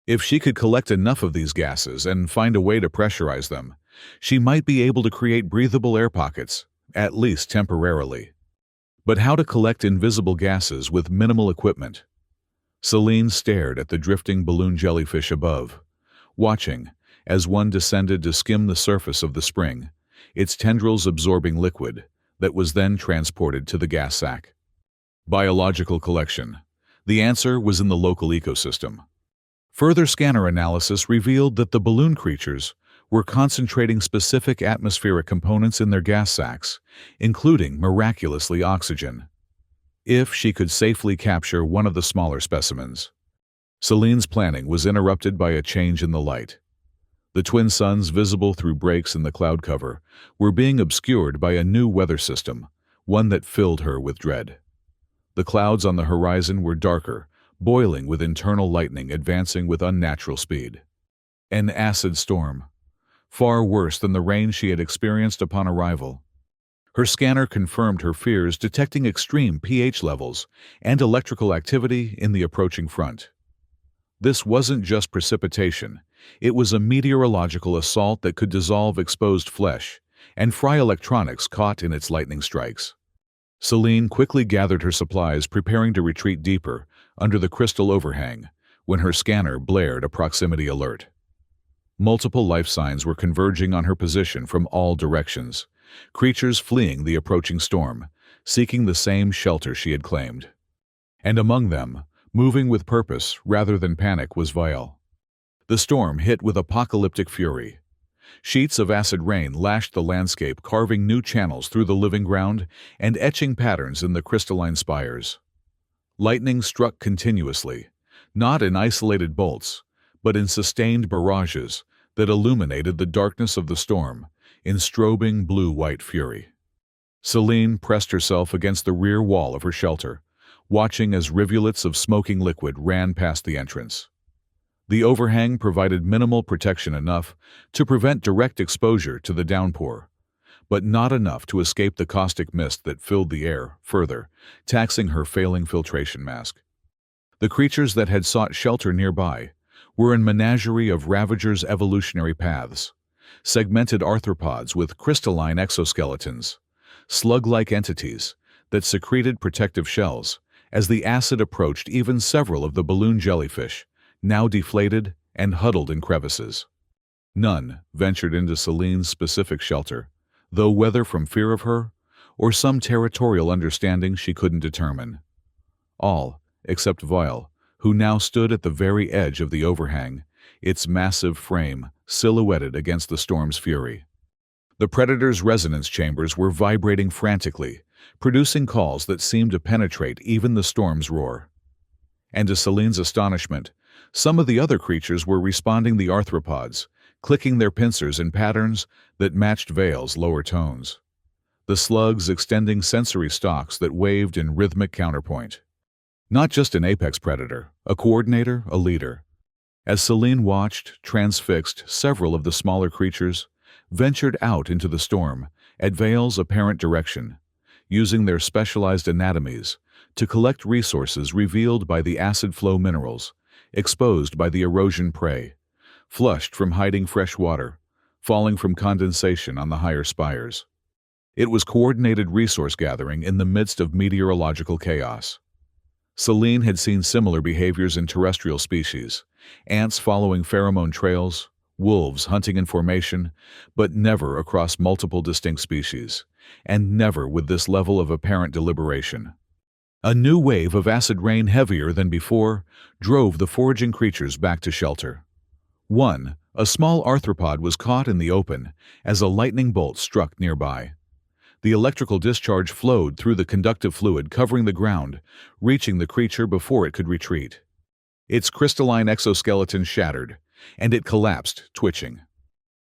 If she could collect enough of these gases and find a way to pressurize them, she might be able to create breathable air pockets, at least temporarily. But how to collect invisible gases with minimal equipment? Celine stared at the drifting balloon jellyfish above, watching as one descended to skim the surface of the spring, its tendrils absorbing liquid that was then transported to the gas sac. Biological collection. The answer was in the local ecosystem. Further scanner analysis revealed that the balloon creatures were concentrating specific atmospheric components in their gas sacs, including, miraculously, oxygen. If she could safely capture one of the smaller specimens. Celine's planning was interrupted by a change in the light. The twin suns, visible through breaks in the cloud cover, were being obscured by a new weather system, one that filled her with dread. The clouds on the horizon were darker, boiling with internal lightning advancing with unnatural speed. An acid storm. Far worse than the rain she had experienced upon arrival. Her scanner confirmed her fears, detecting extreme pH levels and electrical activity in the approaching front. This wasn't just precipitation, it was a meteorological assault that could dissolve exposed flesh and fry electronics caught in its lightning strikes. Celine quickly gathered her supplies, preparing to retreat deeper under the crystal overhang when her scanner blared a proximity alert. Multiple life signs were converging on her position from all directions, creatures fleeing the approaching storm, seeking the same shelter she had claimed. And among them, moving with purpose rather than panic, was Vile. The storm hit with apocalyptic fury. Sheets of acid rain lashed the landscape, carving new channels through the living ground and etching patterns in the crystalline spires. Lightning struck continuously, not in isolated bolts, but in sustained barrages that illuminated the darkness of the storm in strobing blue-white fury. Celine pressed herself against the rear wall of her shelter, watching as rivulets of smoking liquid ran past the entrance. The overhang provided minimal protection, enough to prevent direct exposure to the downpour, but not enough to escape the caustic mist that filled the air, further taxing her failing filtration mask. The creatures that had sought shelter nearby were a menagerie of Ravager's evolutionary paths, segmented arthropods with crystalline exoskeletons, slug-like entities that secreted protective shells as the acid approached. Even several of the balloon jellyfish, now deflated and huddled in crevices. None ventured into Celine's specific shelter, though whether from fear of her or some territorial understanding she couldn't determine. All, except Vile, who now stood at the very edge of the overhang, its massive frame silhouetted against the storm's fury. The predator's resonance chambers were vibrating frantically, producing calls that seemed to penetrate even the storm's roar. And to Celine's astonishment, some of the other creatures were responding. The arthropods, clicking their pincers in patterns that matched Vale's lower tones. The slugs extending sensory stalks that waved in rhythmic counterpoint. Not just an apex predator, a coordinator, a leader. As Celine watched, transfixed, several of the smaller creatures ventured out into the storm at Vale's apparent direction, using their specialized anatomies to collect resources revealed by the acid flow minerals, exposed by the erosion prey, flushed from hiding fresh water, falling from condensation on the higher spires. It was coordinated resource gathering in the midst of meteorological chaos. Celine had seen similar behaviors in terrestrial species, ants following pheromone trails, wolves hunting in formation, but never across multiple distinct species, and never with this level of apparent deliberation. A new wave of acid rain, heavier than before, drove the foraging creatures back to shelter. One, a small arthropod, was caught in the open as a lightning bolt struck nearby. The electrical discharge flowed through the conductive fluid covering the ground, reaching the creature before it could retreat. Its crystalline exoskeleton shattered, and it collapsed, twitching.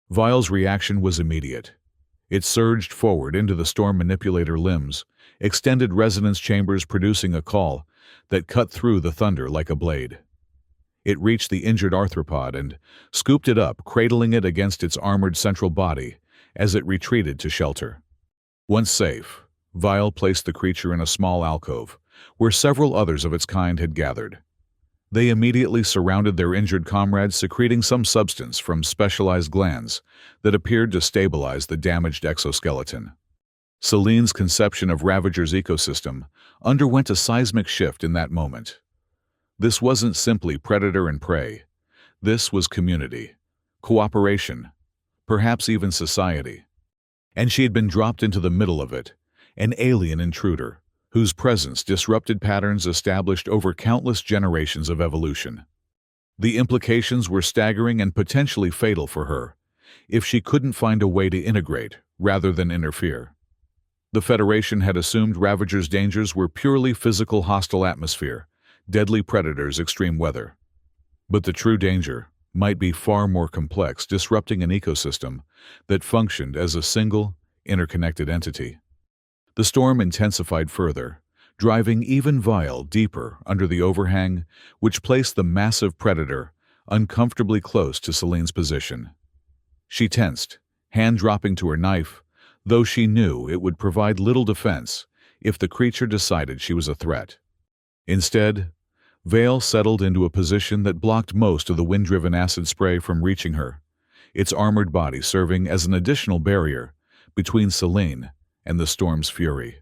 Vile's reaction was immediate. It surged forward into the storm manipulator limbs, extended resonance chambers producing a call that cut through the thunder like a blade. It reached the injured arthropod and scooped it up, cradling it against its armored central body as it retreated to shelter. Once safe, Vile placed the creature in a small alcove, where several others of its kind had gathered. They immediately surrounded their injured comrades, secreting some substance from specialized glands that appeared to stabilize the damaged exoskeleton. Celine's conception of Ravager's ecosystem underwent a seismic shift in that moment. This wasn't simply predator and prey. This was community, cooperation, perhaps even society. And she had been dropped into the middle of it, an alien intruder, whose presence disrupted patterns established over countless generations of evolution. The implications were staggering and potentially fatal for her, if she couldn't find a way to integrate rather than interfere. The Federation had assumed Ravager's dangers were purely physical, hostile atmosphere, deadly predators, extreme weather. But the true danger might be far more complex, disrupting an ecosystem that functioned as a single, interconnected entity. The storm intensified further, driving even Vile deeper under the overhang, which placed the massive predator uncomfortably close to Celine's position. She tensed, hand dropping to her knife, though she knew it would provide little defense if the creature decided she was a threat. Instead, Vale settled into a position that blocked most of the wind-driven acid spray from reaching her, its armored body serving as an additional barrier between Celine and the storm's fury.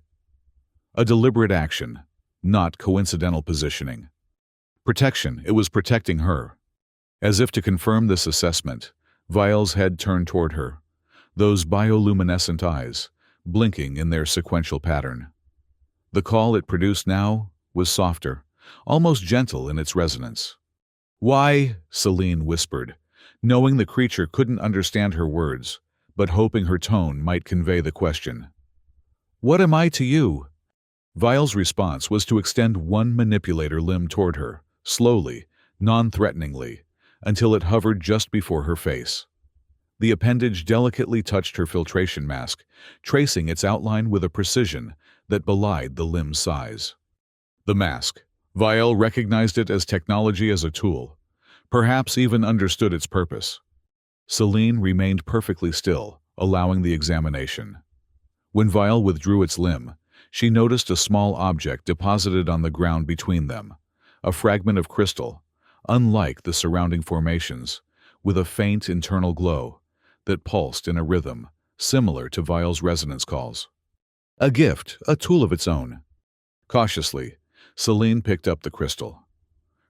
A deliberate action, not coincidental positioning. Protection, it was protecting her. As if to confirm this assessment, Vile's head turned toward her, those bioluminescent eyes blinking in their sequential pattern. The call it produced now was softer, almost gentle in its resonance. "Why?" Celine whispered, knowing the creature couldn't understand her words, but hoping her tone might convey the question. "What am I to you?" Vile's response was to extend one manipulator limb toward her, slowly, non-threateningly, until it hovered just before her face. The appendage delicately touched her filtration mask, tracing its outline with a precision that belied the limb's size. The mask. Vile recognized it as technology, as a tool, perhaps even understood its purpose. Celine remained perfectly still, allowing the examination. When Vile withdrew its limb, she noticed a small object deposited on the ground between them, a fragment of crystal, unlike the surrounding formations, with a faint internal glow that pulsed in a rhythm similar to Vile's resonance calls. A gift, a tool of its own. Cautiously, Celine picked up the crystal.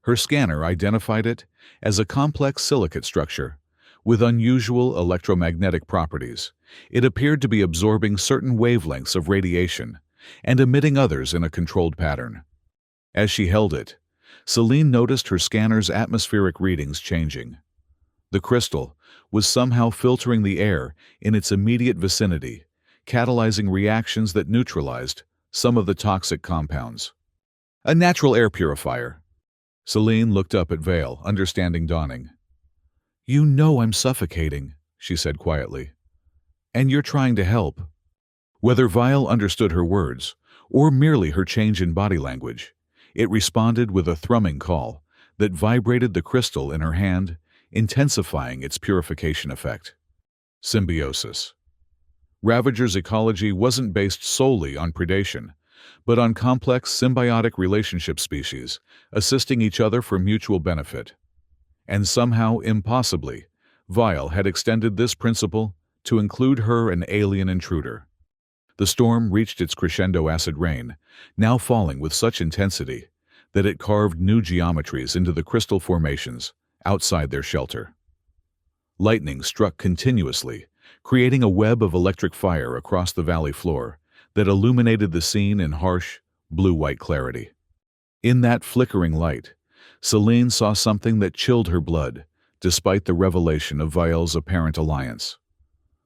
Her scanner identified it as a complex silicate structure with unusual electromagnetic properties. It appeared to be absorbing certain wavelengths of radiation and emitting others in a controlled pattern. As she held it, Celine noticed her scanner's atmospheric readings changing. The crystal was somehow filtering the air in its immediate vicinity, catalyzing reactions that neutralized some of the toxic compounds. A natural air purifier. Celine looked up at Vale, understanding dawning. "You know I'm suffocating," she said quietly. "And you're trying to help." Whether Vile understood her words, or merely her change in body language, it responded with a thrumming call that vibrated the crystal in her hand, intensifying its purification effect. Symbiosis. Ravager's ecology wasn't based solely on predation, but on complex symbiotic relationship species, assisting each other for mutual benefit. And somehow, impossibly, Vile had extended this principle to include her, an alien intruder. The storm reached its crescendo acid rain, now falling with such intensity that it carved new geometries into the crystal formations outside their shelter. Lightning struck continuously, creating a web of electric fire across the valley floor that illuminated the scene in harsh, blue-white clarity. In that flickering light, Celine saw something that chilled her blood, despite the revelation of Vile's apparent alliance.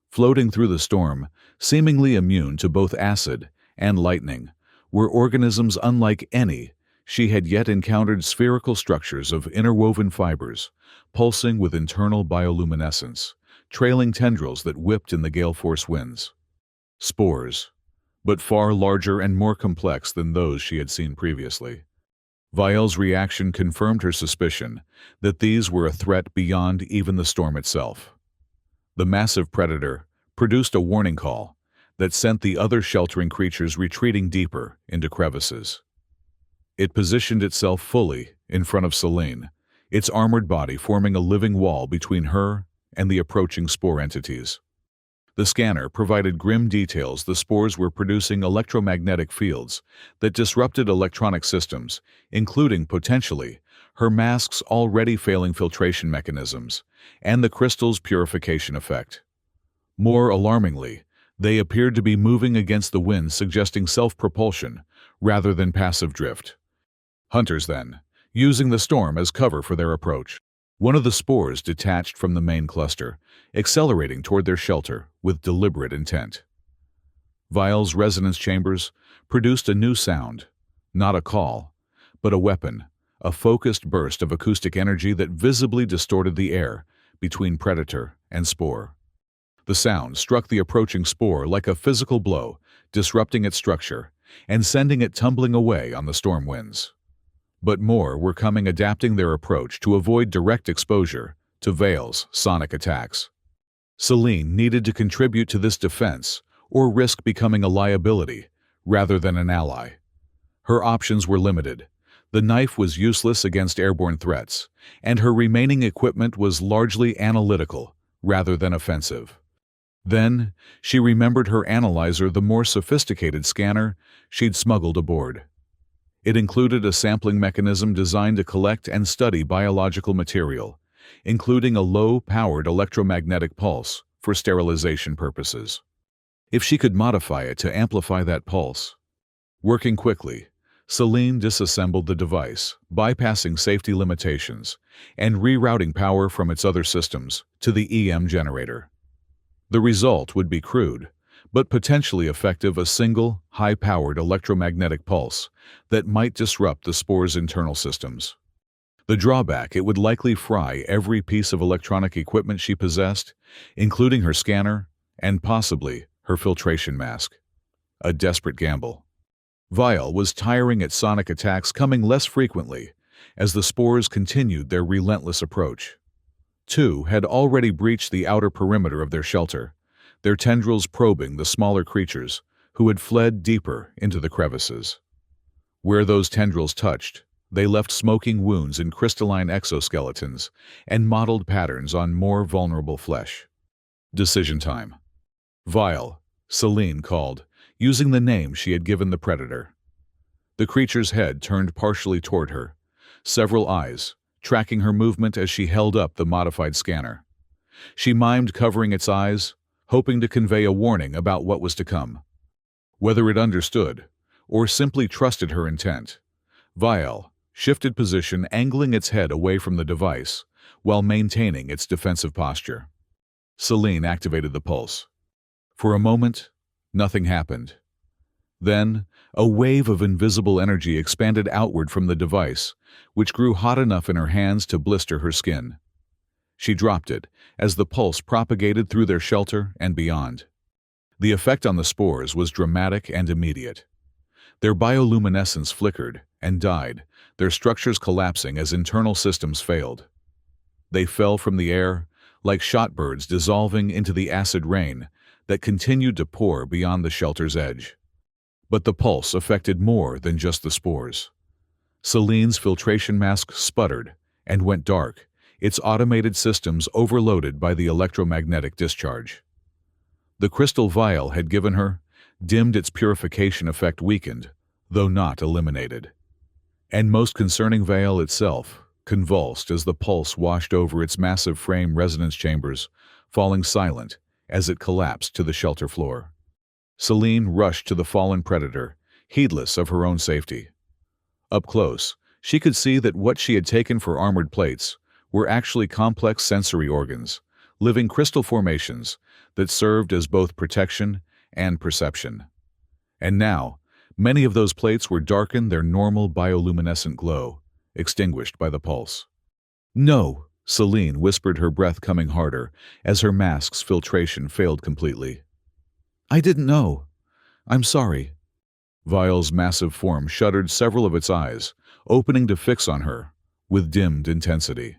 Floating through the storm, seemingly immune to both acid and lightning, were organisms unlike any she had yet encountered, spherical structures of interwoven fibers, pulsing with internal bioluminescence, trailing tendrils that whipped in the gale-force winds. Spores, but far larger and more complex than those she had seen previously. Vile's reaction confirmed her suspicion that these were a threat beyond even the storm itself. The massive predator produced a warning call that sent the other sheltering creatures retreating deeper into crevices. It positioned itself fully in front of Celine, its armored body forming a living wall between her and the approaching spore entities. The scanner provided grim details. The spores were producing electromagnetic fields that disrupted electronic systems, including, potentially, her mask's already failing filtration mechanisms and the crystal's purification effect. More alarmingly, they appeared to be moving against the wind, suggesting self-propulsion rather than passive drift. Hunters, then, using the storm as cover for their approach. One of the spores detached from the main cluster, accelerating toward their shelter with deliberate intent. Vile's resonance chambers produced a new sound, not a call, but a weapon, a focused burst of acoustic energy that visibly distorted the air between predator and spore. The sound struck the approaching spore like a physical blow, disrupting its structure and sending it tumbling away on the storm winds. But more were coming, adapting their approach to avoid direct exposure to Vile's sonic attacks. Celine needed to contribute to this defense or risk becoming a liability rather than an ally. Her options were limited. The knife was useless against airborne threats, and her remaining equipment was largely analytical rather than offensive. Then, she remembered her analyzer, the more sophisticated scanner she'd smuggled aboard. It included a sampling mechanism designed to collect and study biological material, including a low-powered electromagnetic pulse for sterilization purposes. If she could modify it to amplify that pulse. Working quickly, Celine disassembled the device, bypassing safety limitations and rerouting power from its other systems to the EM generator. The result would be crude, but potentially effective: a single, high-powered electromagnetic pulse that might disrupt the spore's internal systems. The drawback: it would likely fry every piece of electronic equipment she possessed, including her scanner and possibly her filtration mask. A desperate gamble. Vile was tiring its sonic attacks coming less frequently as the spores continued their relentless approach. Two had already breached the outer perimeter of their shelter, their tendrils probing the smaller creatures who had fled deeper into the crevices. Where those tendrils touched, they left smoking wounds in crystalline exoskeletons and mottled patterns on more vulnerable flesh. Decision time. Vile, Celine called, using the name she had given the predator. The creature's head turned partially toward her, several eyes tracking her movement as she held up the modified scanner. She mimed covering its eyes, hoping to convey a warning about what was to come. Whether it understood or simply trusted her intent, Vile shifted position, angling its head away from the device while maintaining its defensive posture. Celine activated the pulse. For a moment, nothing happened. Then, a wave of invisible energy expanded outward from the device, which grew hot enough in her hands to blister her skin. She dropped it as the pulse propagated through their shelter and beyond. The effect on the spores was dramatic and immediate. Their bioluminescence flickered and died, their structures collapsing as internal systems failed. They fell from the air, like shot birds dissolving into the acid rain that continued to pour beyond the shelter's edge. But the pulse affected more than just the spores. Celine's filtration mask sputtered and went dark, its automated systems overloaded by the electromagnetic discharge. The crystal vial had given her, dimmed, its purification effect weakened, though not eliminated. And most concerning, vial itself convulsed as the pulse washed over its massive frame resonance chambers, falling silent as it collapsed to the shelter floor. Celine rushed to the fallen predator, heedless of her own safety. Up close, she could see that what she had taken for armored plates were actually complex sensory organs, living crystal formations that served as both protection and perception. And now, many of those plates were darkened, their normal bioluminescent glow extinguished by the pulse. "No," Celine whispered, her breath coming harder as her mask's filtration failed completely. "I didn't know. I'm sorry." Vial's massive form shuttered several of its eyes, opening to fix on her with dimmed intensity.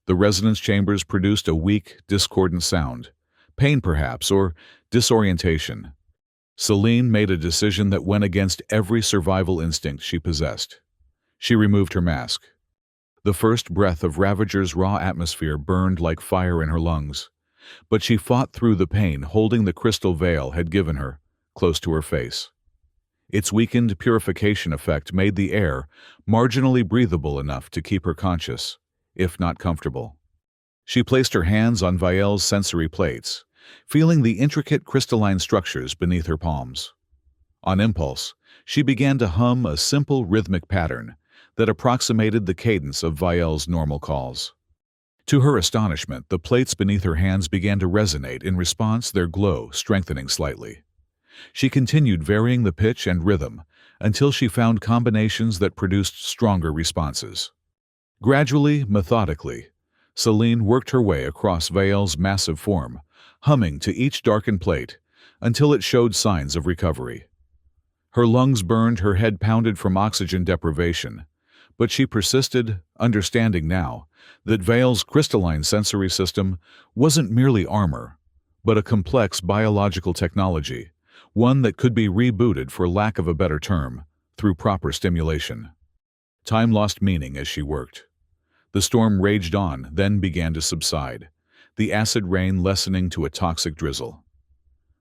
The resonance chambers produced a weak, discordant sound, pain perhaps, or disorientation. Celine made a decision that went against every survival instinct she possessed. She removed her mask. The first breath of Ravager's raw atmosphere burned like fire in her lungs, but she fought through the pain, holding the crystal veil had given her close to her face. Its weakened purification effect made the air marginally breathable enough to keep her conscious, if not comfortable. She placed her hands on Vial's sensory plates, feeling the intricate crystalline structures beneath her palms. On impulse, she began to hum a simple rhythmic pattern that approximated the cadence of Vial's normal calls. To her astonishment, the plates beneath her hands began to resonate in response, their glow strengthening slightly. She continued varying the pitch and rhythm until she found combinations that produced stronger responses. Gradually, methodically, Celine worked her way across Vial's massive form, humming to each darkened plate until it showed signs of recovery. Her lungs burned, her head pounded from oxygen deprivation, but she persisted, understanding now that Vial's crystalline sensory system wasn't merely armor, but a complex biological technology, one that could be rebooted, for lack of a better term, through proper stimulation. Time lost meaning as she worked. The storm raged on, then began to subside, the acid rain lessening to a toxic drizzle.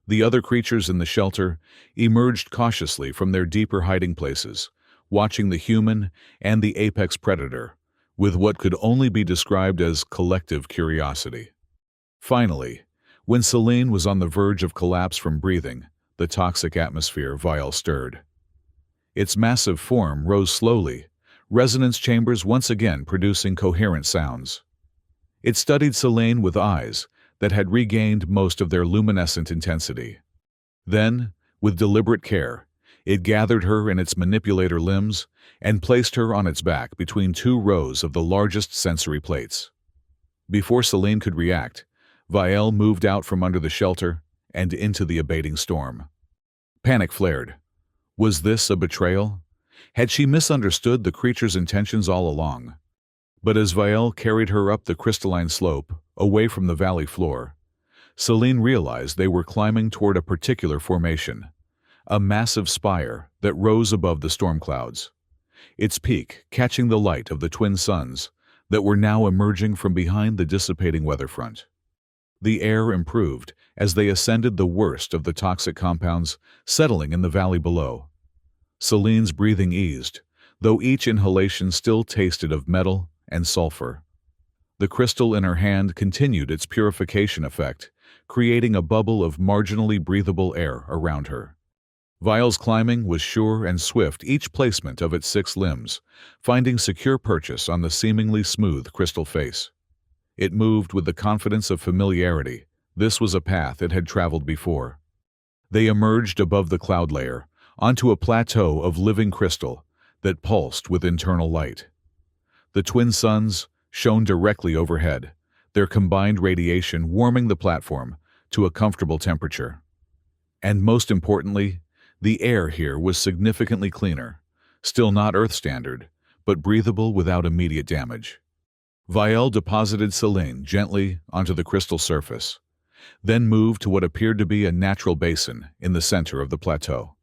The other creatures in the shelter emerged cautiously from their deeper hiding places, watching the human and the apex predator with what could only be described as collective curiosity. Finally, when Celine was on the verge of collapse from breathing the toxic atmosphere, Vial stirred. Its massive form rose slowly, resonance chambers once again producing coherent sounds. It studied Celine with eyes that had regained most of their luminescent intensity. Then, with deliberate care, it gathered her in its manipulator limbs and placed her on its back between two rows of the largest sensory plates. Before Celine could react, Vial moved out from under the shelter and into the abating storm. Panic flared. Was this a betrayal? Had she misunderstood the creature's intentions all along? But as Vial carried her up the crystalline slope, away from the valley floor, Celine realized they were climbing toward a particular formation, a massive spire that rose above the storm clouds, its peak catching the light of the twin suns that were now emerging from behind the dissipating weather front. The air improved as they ascended, the worst of the toxic compounds settling in the valley below. Celine's breathing eased, though each inhalation still tasted of metal and sulfur. The crystal in her hand continued its purification effect, creating a bubble of marginally breathable air around her. Vial's climbing was sure and swift, each placement of its 6 limbs finding secure purchase on the seemingly smooth crystal face. It moved with the confidence of familiarity. This was a path it had traveled before. They emerged above the cloud layer, onto a plateau of living crystal that pulsed with internal light. The twin suns shone directly overhead, their combined radiation warming the platform to a comfortable temperature. And most importantly, the air here was significantly cleaner. Still not Earth standard, but breathable without immediate damage. Vielle deposited Selene gently onto the crystal surface, then moved to what appeared to be a natural basin in the center of the plateau.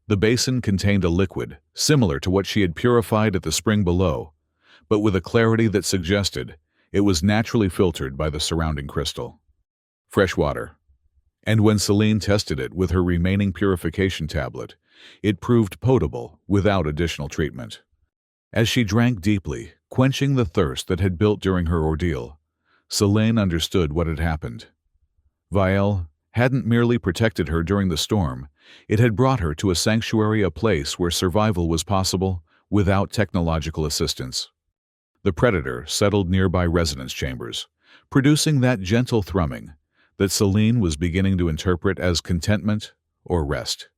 The basin contained a liquid similar to what she had purified at the spring below, but with a clarity that suggested it was naturally filtered by the surrounding crystal. Fresh water. And when Selene tested it with her remaining purification tablet, it proved potable without additional treatment. As she drank deeply, quenching the thirst that had built during her ordeal, Selene understood what had happened. Vielle hadn't merely protected her during the storm, it had brought her to a sanctuary, a place where survival was possible without technological assistance. The predator settled nearby resonance chambers, producing that gentle thrumming that Selene was beginning to interpret as contentment or rest.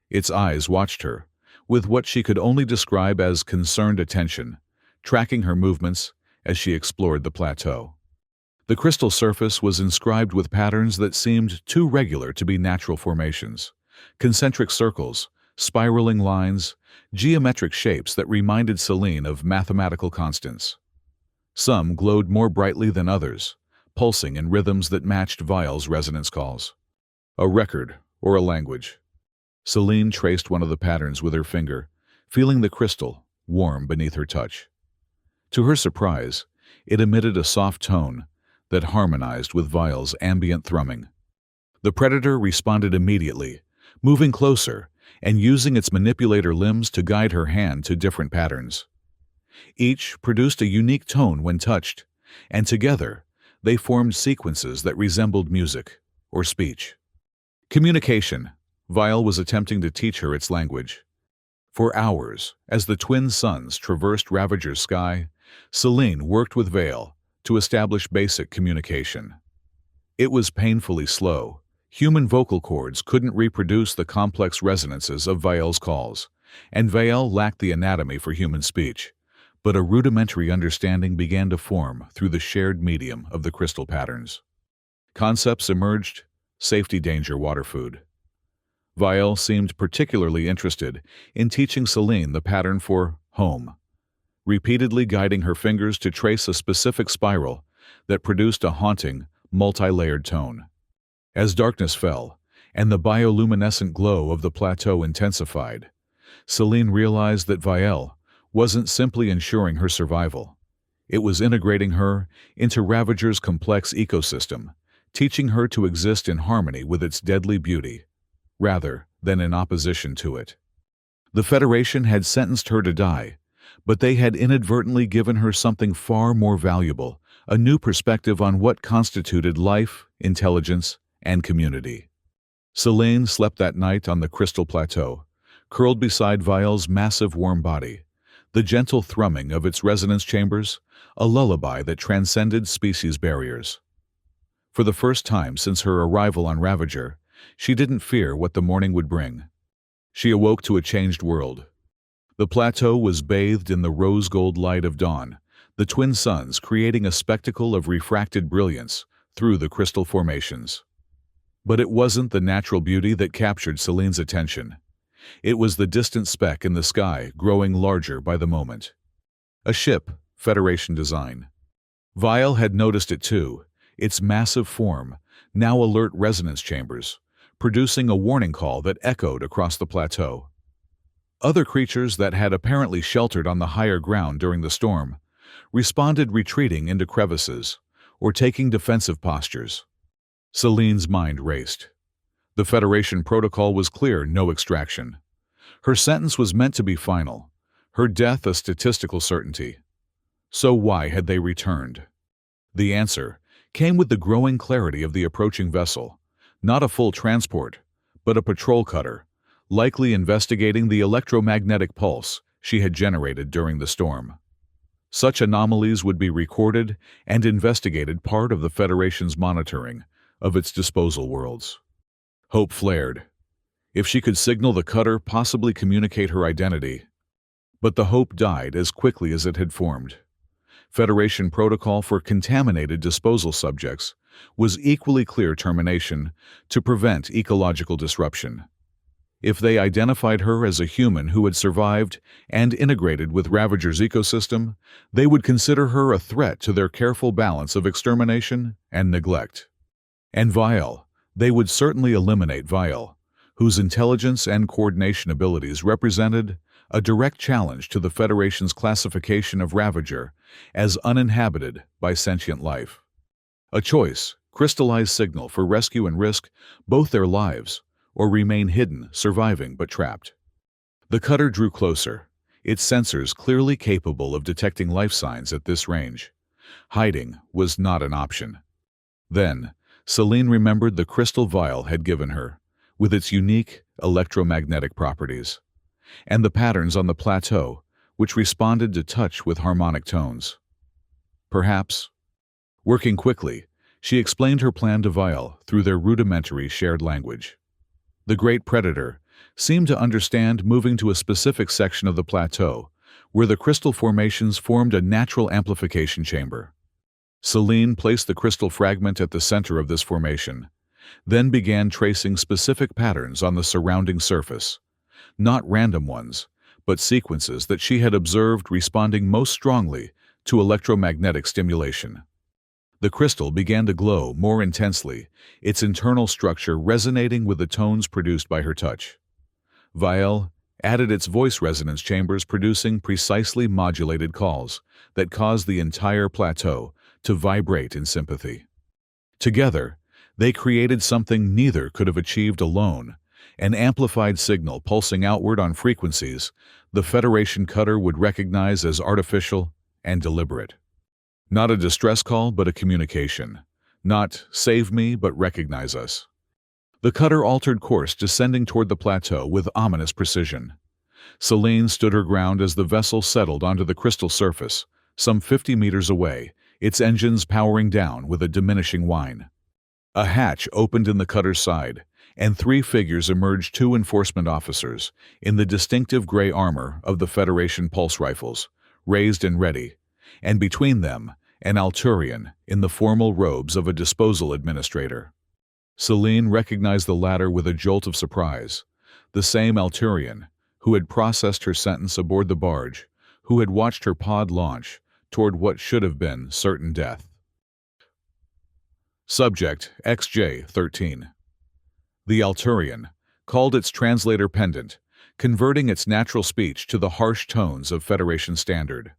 Its eyes watched her, with what she could only describe as concerned attention, tracking her movements as she explored the plateau. The crystal surface was inscribed with patterns that seemed too regular to be natural formations. Concentric circles, spiraling lines, geometric shapes that reminded Selene of mathematical constants. Some glowed more brightly than others, pulsing in rhythms that matched Vielle's resonance calls. A record or a language. Selene traced one of the patterns with her finger, feeling the crystal warm beneath her touch. To her surprise, it emitted a soft tone that harmonized with Vielle's ambient thrumming. The predator responded immediately, moving closer and using its manipulator limbs to guide her hand to different patterns. Each produced a unique tone when touched, and together they formed sequences that resembled music or speech. Communication. Vielle was attempting to teach her its language. For hours, as the twin suns traversed Ravager's sky, Selene worked with Vielle to establish basic communication. It was painfully slow. Human vocal cords couldn't reproduce the complex resonances of Vielle's calls, and Vielle lacked the anatomy for human speech, but a rudimentary understanding began to form through the shared medium of the crystal patterns. Concepts emerged: safety, danger, water, food. Vielle seemed particularly interested in teaching Selene the pattern for home, repeatedly guiding her fingers to trace a specific spiral that produced a haunting, multi-layered tone. As darkness fell, and the bioluminescent glow of the plateau intensified, Selene realized that Vielle wasn't simply ensuring her survival. It was integrating her into Ravager's complex ecosystem, teaching her to exist in harmony with its deadly beauty, rather than in opposition to it. The Federation had sentenced her to die, but they had inadvertently given her something far more valuable, a new perspective on what constituted life, intelligence, and community. Selene slept that night on the crystal plateau, curled beside Vielle's massive warm body, the gentle thrumming of its resonance chambers, a lullaby that transcended species barriers. For the first time since her arrival on Ravager, she didn't fear what the morning would bring. She awoke to a changed world. The plateau was bathed in the rose-gold light of dawn, the twin suns creating a spectacle of refracted brilliance through the crystal formations. But it wasn't the natural beauty that captured Selene's attention. It was the distant speck in the sky growing larger by the moment. A ship, Federation design. Vielle had noticed it too, its massive form, now alert resonance chambers, producing a warning call that echoed across the plateau. Other creatures that had apparently sheltered on the higher ground during the storm responded, retreating into crevices or taking defensive postures. Selene's mind raced. The Federation protocol was clear: no extraction. Her sentence was meant to be final, her death a statistical certainty. So why had they returned? The answer came with the growing clarity of the approaching vessel, not a full transport, but a patrol cutter, likely investigating the electromagnetic pulse she had generated during the storm. Such anomalies would be recorded and investigated, part of the Federation's monitoring of its disposal worlds. Hope flared. If she could signal the cutter, possibly communicate her identity. But the hope died as quickly as it had formed. Federation protocol for contaminated disposal subjects was equally clear: termination to prevent ecological disruption. If they identified her as a human who had survived and integrated with Ravager's ecosystem, they would consider her a threat to their careful balance of extermination and neglect. And Vial, they would certainly eliminate Vial, whose intelligence and coordination abilities represented a direct challenge to the Federation's classification of Ravager as uninhabited by sentient life. A choice, crystallized signal for rescue and risk both their lives, or remain hidden, surviving but trapped. The cutter drew closer, its sensors clearly capable of detecting life signs at this range. Hiding was not an option. Then, Celine remembered the crystal vial had given her, with its unique electromagnetic properties, and the patterns on the plateau, which responded to touch with harmonic tones. Perhaps. Working quickly, she explained her plan to Vial through their rudimentary shared language. The great predator seemed to understand, moving to a specific section of the plateau, where the crystal formations formed a natural amplification chamber. Celine placed the crystal fragment at the center of this formation, then began tracing specific patterns on the surrounding surface, not random ones, but sequences that she had observed responding most strongly to electromagnetic stimulation. The crystal began to glow more intensely, its internal structure resonating with the tones produced by her touch. Vial added its voice resonance chambers, producing precisely modulated calls that caused the entire plateau to vibrate in sympathy. Together, they created something neither could have achieved alone, an amplified signal pulsing outward on frequencies the Federation cutter would recognize as artificial and deliberate. Not a distress call, but a communication. Not "save me," but "recognize us." The cutter altered course, descending toward the plateau with ominous precision. Celine stood her ground as the vessel settled onto the crystal surface, some 50 meters away, its engines powering down with a diminishing whine. A hatch opened in the cutter's side, and 3 figures emerged, 2 enforcement officers, in the distinctive gray armor of the Federation pulse rifles, raised and ready, and between them, an Alturian in the formal robes of a disposal administrator. Celine recognized the latter with a jolt of surprise, the same Alturian who had processed her sentence aboard the barge, who had watched her pod launch toward what should have been certain death. Subject XJ-13. The Alturian called its translator pendant, converting its natural speech to the harsh tones of Federation standard.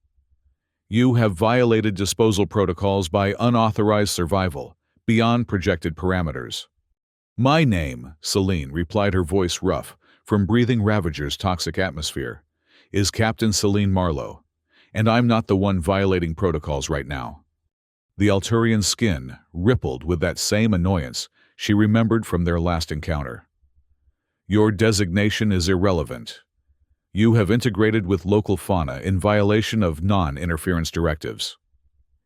You have violated disposal protocols by unauthorized survival, beyond projected parameters. My name, Celine replied, her voice rough from breathing Ravager's toxic atmosphere, is Captain Celine Marlowe, and I'm not the one violating protocols right now. The Alturian's skin rippled with that same annoyance she remembered from their last encounter. Your designation is irrelevant. You have integrated with local fauna in violation of non-interference directives.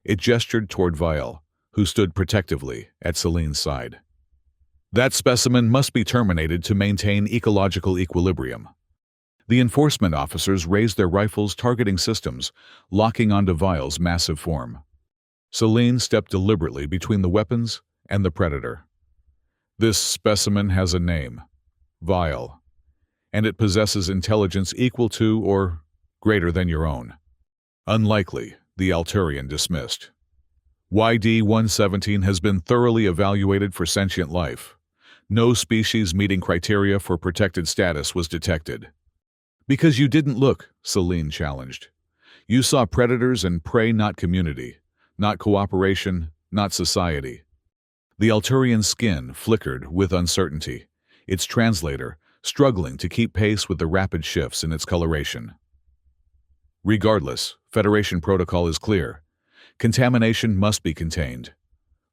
It gestured toward Vial, who stood protectively at Celine's side. That specimen must be terminated to maintain ecological equilibrium. The enforcement officers raised their rifles, targeting systems, locking onto Vial's massive form. Celine stepped deliberately between the weapons and the predator. This specimen has a name, Vial, and it possesses intelligence equal to or greater than your own. Unlikely, the Alturian dismissed. YD-117 has been thoroughly evaluated for sentient life. No species meeting criteria for protected status was detected. Because you didn't look, Celine challenged. You saw predators and prey, not community, not cooperation, not society. The Alturian's skin flickered with uncertainty, its translator struggling to keep pace with the rapid shifts in its coloration. Regardless, Federation protocol is clear. Contamination must be contained.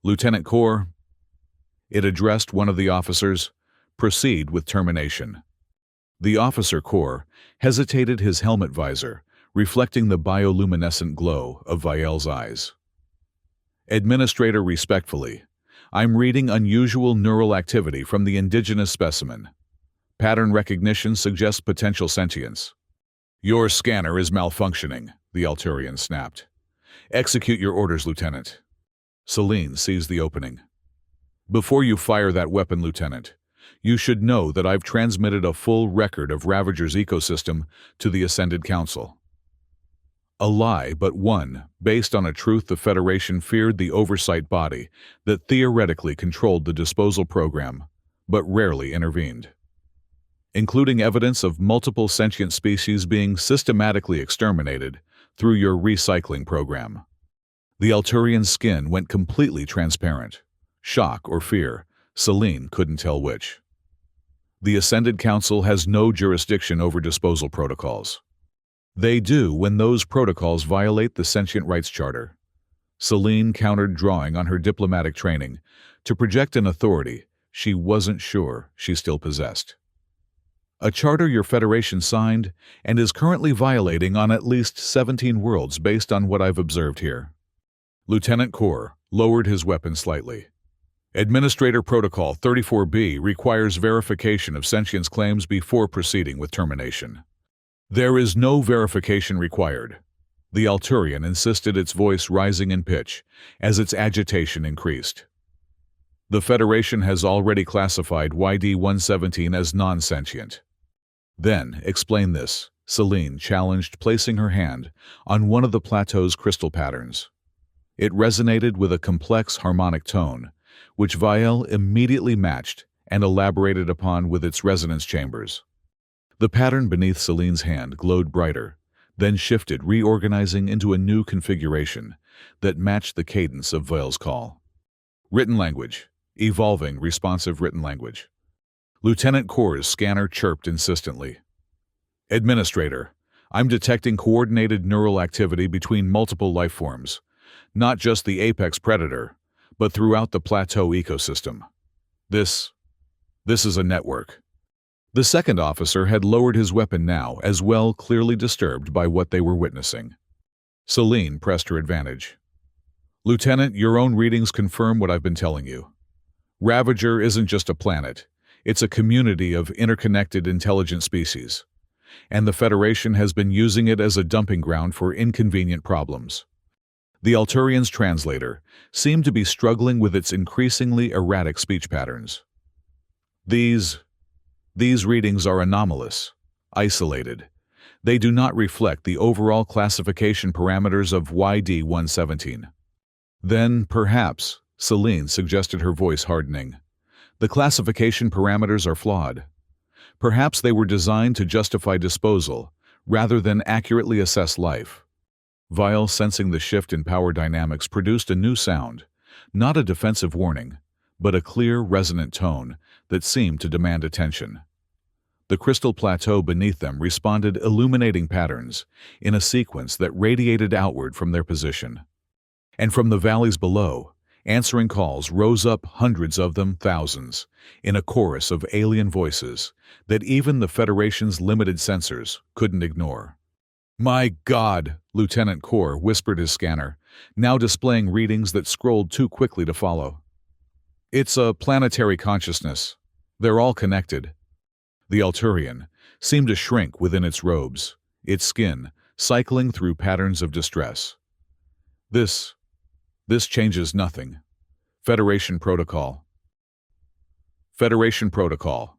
Lieutenant Corps, it addressed one of the officers, proceed with termination. The officer Corps hesitated, his helmet visor reflecting the bioluminescent glow of Vial's eyes. Administrator, respectfully, I'm reading unusual neural activity from the indigenous specimen. Pattern recognition suggests potential sentience. Your scanner is malfunctioning, the Alturian snapped. Execute your orders, Lieutenant. Celine seized the opening. Before you fire that weapon, Lieutenant, You should know that I've transmitted a full record of Ravager's ecosystem to the Ascended Council. A lie, but one, based on a truth the Federation feared the oversight body that theoretically controlled the disposal program, but rarely intervened. Including evidence of multiple sentient species being systematically exterminated through your recycling program. The Alturian's skin went completely transparent. Shock or fear, Celine couldn't tell which. The Ascended Council has no jurisdiction over disposal protocols. They do when those protocols violate the Sentient Rights Charter. Celine countered, drawing on her diplomatic training to project an authority she wasn't sure she still possessed. A charter your Federation signed and is currently violating on at least 17 worlds based on what I've observed here. Lieutenant Kor lowered his weapon slightly. Administrator Protocol 34B requires verification of sentience claims before proceeding with termination. There is no verification required. The Alturian insisted, its voice rising in pitch as its agitation increased. The Federation has already classified YD-117 as non-sentient. Then, explain this, Celine challenged, placing her hand on one of the plateau's crystal patterns. It resonated with a complex harmonic tone, which Vielle immediately matched and elaborated upon with its resonance chambers. The pattern beneath Celine's hand glowed brighter, then shifted, reorganizing into a new configuration that matched the cadence of Vielle's call. Written language. Evolving responsive written language. Lieutenant Kor's scanner chirped insistently. Administrator, I'm detecting coordinated neural activity between multiple life forms, not just the apex predator, but throughout the plateau ecosystem. This is a network. The second officer had lowered his weapon now, as well, clearly disturbed by what they were witnessing. Celine pressed her advantage. Lieutenant, your own readings confirm what I've been telling you. Ravager isn't just a planet, it's a community of interconnected intelligent species, and the Federation has been using it as a dumping ground for inconvenient problems. The Alturian's translator seemed to be struggling with its increasingly erratic speech patterns. These readings are anomalous, isolated. They do not reflect the overall classification parameters of YD-117. Then, perhaps, Celine suggested, her voice hardening, the classification parameters are flawed. Perhaps they were designed to justify disposal, rather than accurately assess life. Vielle, sensing the shift in power dynamics, produced a new sound, not a defensive warning, but a clear, resonant tone that seemed to demand attention. The crystal plateau beneath them responded, illuminating patterns in a sequence that radiated outward from their position. And from the valleys below, answering calls rose up, hundreds of them, thousands, in a chorus of alien voices that even the Federation's limited sensors couldn't ignore. My God, Lieutenant Kor whispered, his scanner now displaying readings that scrolled too quickly to follow. It's a planetary consciousness. They're all connected. The Alturian seemed to shrink within its robes, its skin cycling through patterns of distress. This changes nothing. Federation Protocol. Federation Protocol.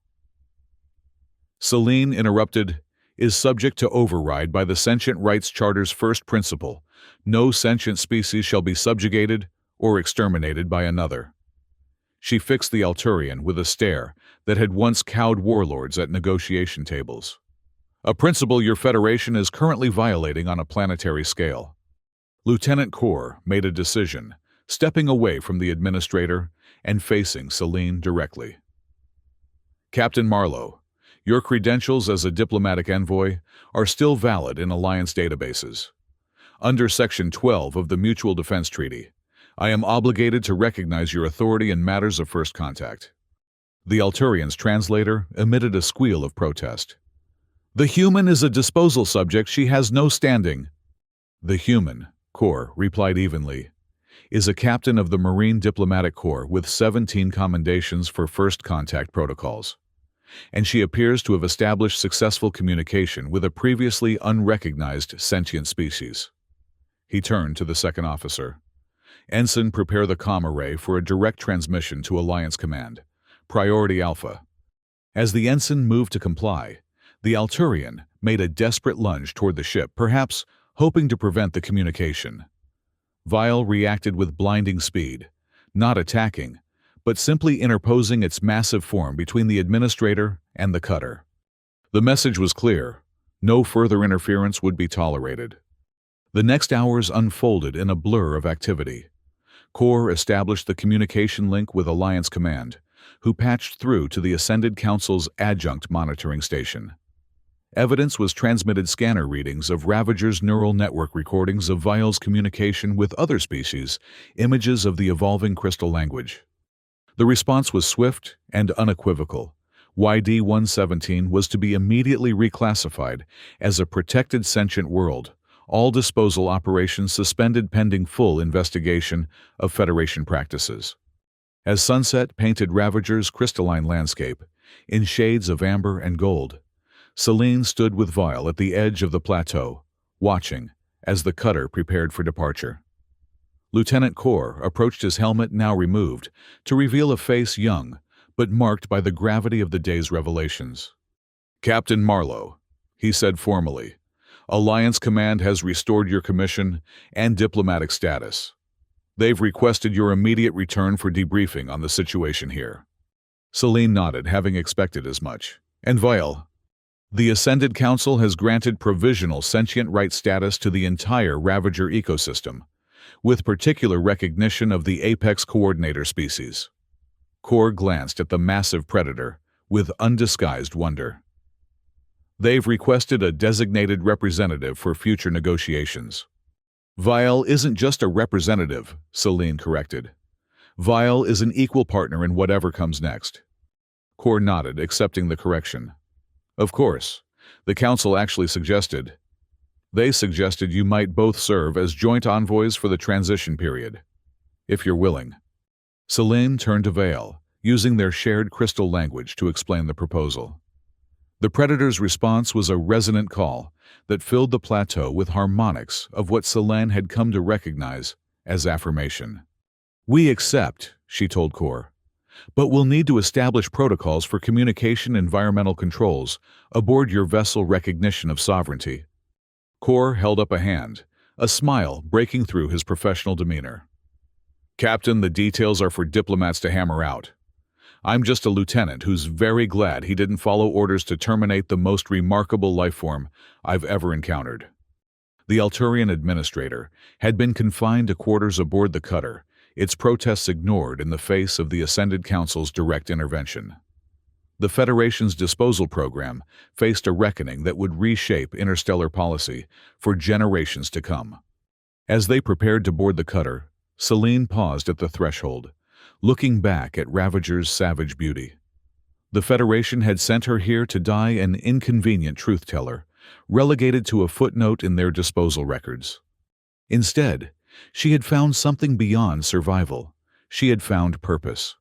Celine interrupted, is subject to override by the Sentient Rights Charter's first principle. No sentient species shall be subjugated or exterminated by another. She fixed the Alturian with a stare that had once cowed warlords at negotiation tables. A principle your Federation is currently violating on a planetary scale. Lieutenant Kor made a decision, stepping away from the administrator and facing Celine directly. Captain Marlowe, your credentials as a diplomatic envoy are still valid in Alliance databases. Under Section 12 of the Mutual Defense Treaty, I am obligated to recognize your authority in matters of first contact. The Alturian's translator emitted a squeal of protest. The human is a disposal subject. She has no standing. The human, Kor replied evenly, is a captain of the Marine Diplomatic Corps with 17 commendations for first contact protocols, and she appears to have established successful communication with a previously unrecognized sentient species. He turned to the second officer. Ensign, prepare the comm array for a direct transmission to Alliance Command. Priority Alpha. As the ensign moved to comply, the Alturian made a desperate lunge toward the ship, perhaps hoping to prevent the communication. Vile reacted with blinding speed, not attacking, but simply interposing its massive form between the administrator and the cutter. The message was clear: no further interference would be tolerated. The next hours unfolded in a blur of activity. Kor established the communication link with Alliance Command, who patched through to the Ascended Council's adjunct monitoring station. Evidence was transmitted: scanner readings of Ravager's neural network recordings of Vile's communication with other species, images of the evolving crystal language. The response was swift and unequivocal. YD-117 was to be immediately reclassified as a protected sentient world, all disposal operations suspended pending full investigation of Federation practices. As sunset painted Ravager's crystalline landscape in shades of amber and gold, Celine stood with Vile at the edge of the plateau, watching as the cutter prepared for departure. Lieutenant Kor approached, his helmet now removed, to reveal a face young but marked by the gravity of the day's revelations. "Captain Marlowe," he said formally, "Alliance Command has restored your commission and diplomatic status. They've requested your immediate return for debriefing on the situation here." Celine nodded, having expected as much. "And Vile, the Ascended Council has granted provisional sentient right status to the entire Ravager ecosystem, with particular recognition of the Apex Coordinator species." Kor glanced at the massive predator with undisguised wonder. "They've requested a designated representative for future negotiations." "Vile isn't just a representative," Celine corrected. "Vile is an equal partner in whatever comes next." Kor nodded, accepting the correction. "Of course, the Council actually suggested. They suggested you might both serve as joint envoys for the transition period, if you're willing." Celine turned to Vale, using their shared crystal language to explain the proposal. The Predator's response was a resonant call that filled the plateau with harmonics of what Celine had come to recognize as affirmation. "We accept," she told Kor, "but we'll need to establish protocols for communication and environmental controls aboard your vessel recognition of sovereignty." Kor held up a hand, a smile breaking through his professional demeanor. "Captain, the details are for diplomats to hammer out. I'm just a lieutenant who's very glad he didn't follow orders to terminate the most remarkable lifeform I've ever encountered." The Alturian administrator had been confined to quarters aboard the cutter, its protests ignored in the face of the Ascended Council's direct intervention. The Federation's disposal program faced a reckoning that would reshape interstellar policy for generations to come. As they prepared to board the cutter, Celine paused at the threshold, looking back at Ravager's savage beauty. The Federation had sent her here to die an inconvenient truth-teller, relegated to a footnote in their disposal records. Instead, she had found something beyond survival. She had found purpose.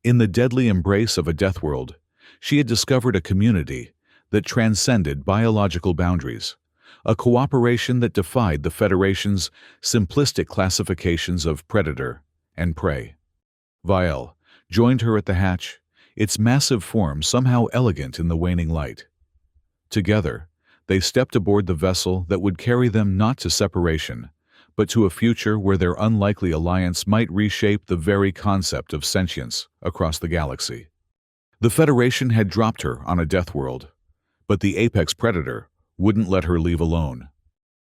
In the deadly embrace of a Deathworld, she had discovered a community that transcended biological boundaries, a cooperation that defied the Federation's simplistic classifications of predator and prey. Vile joined her at the hatch, its massive form somehow elegant in the waning light. Together, they stepped aboard the vessel that would carry them not to separation, but to a future where their unlikely alliance might reshape the very concept of sentience across the galaxy. The Federation had dropped her on a Deathworld, but the Apex Predator wouldn't let her leave alone.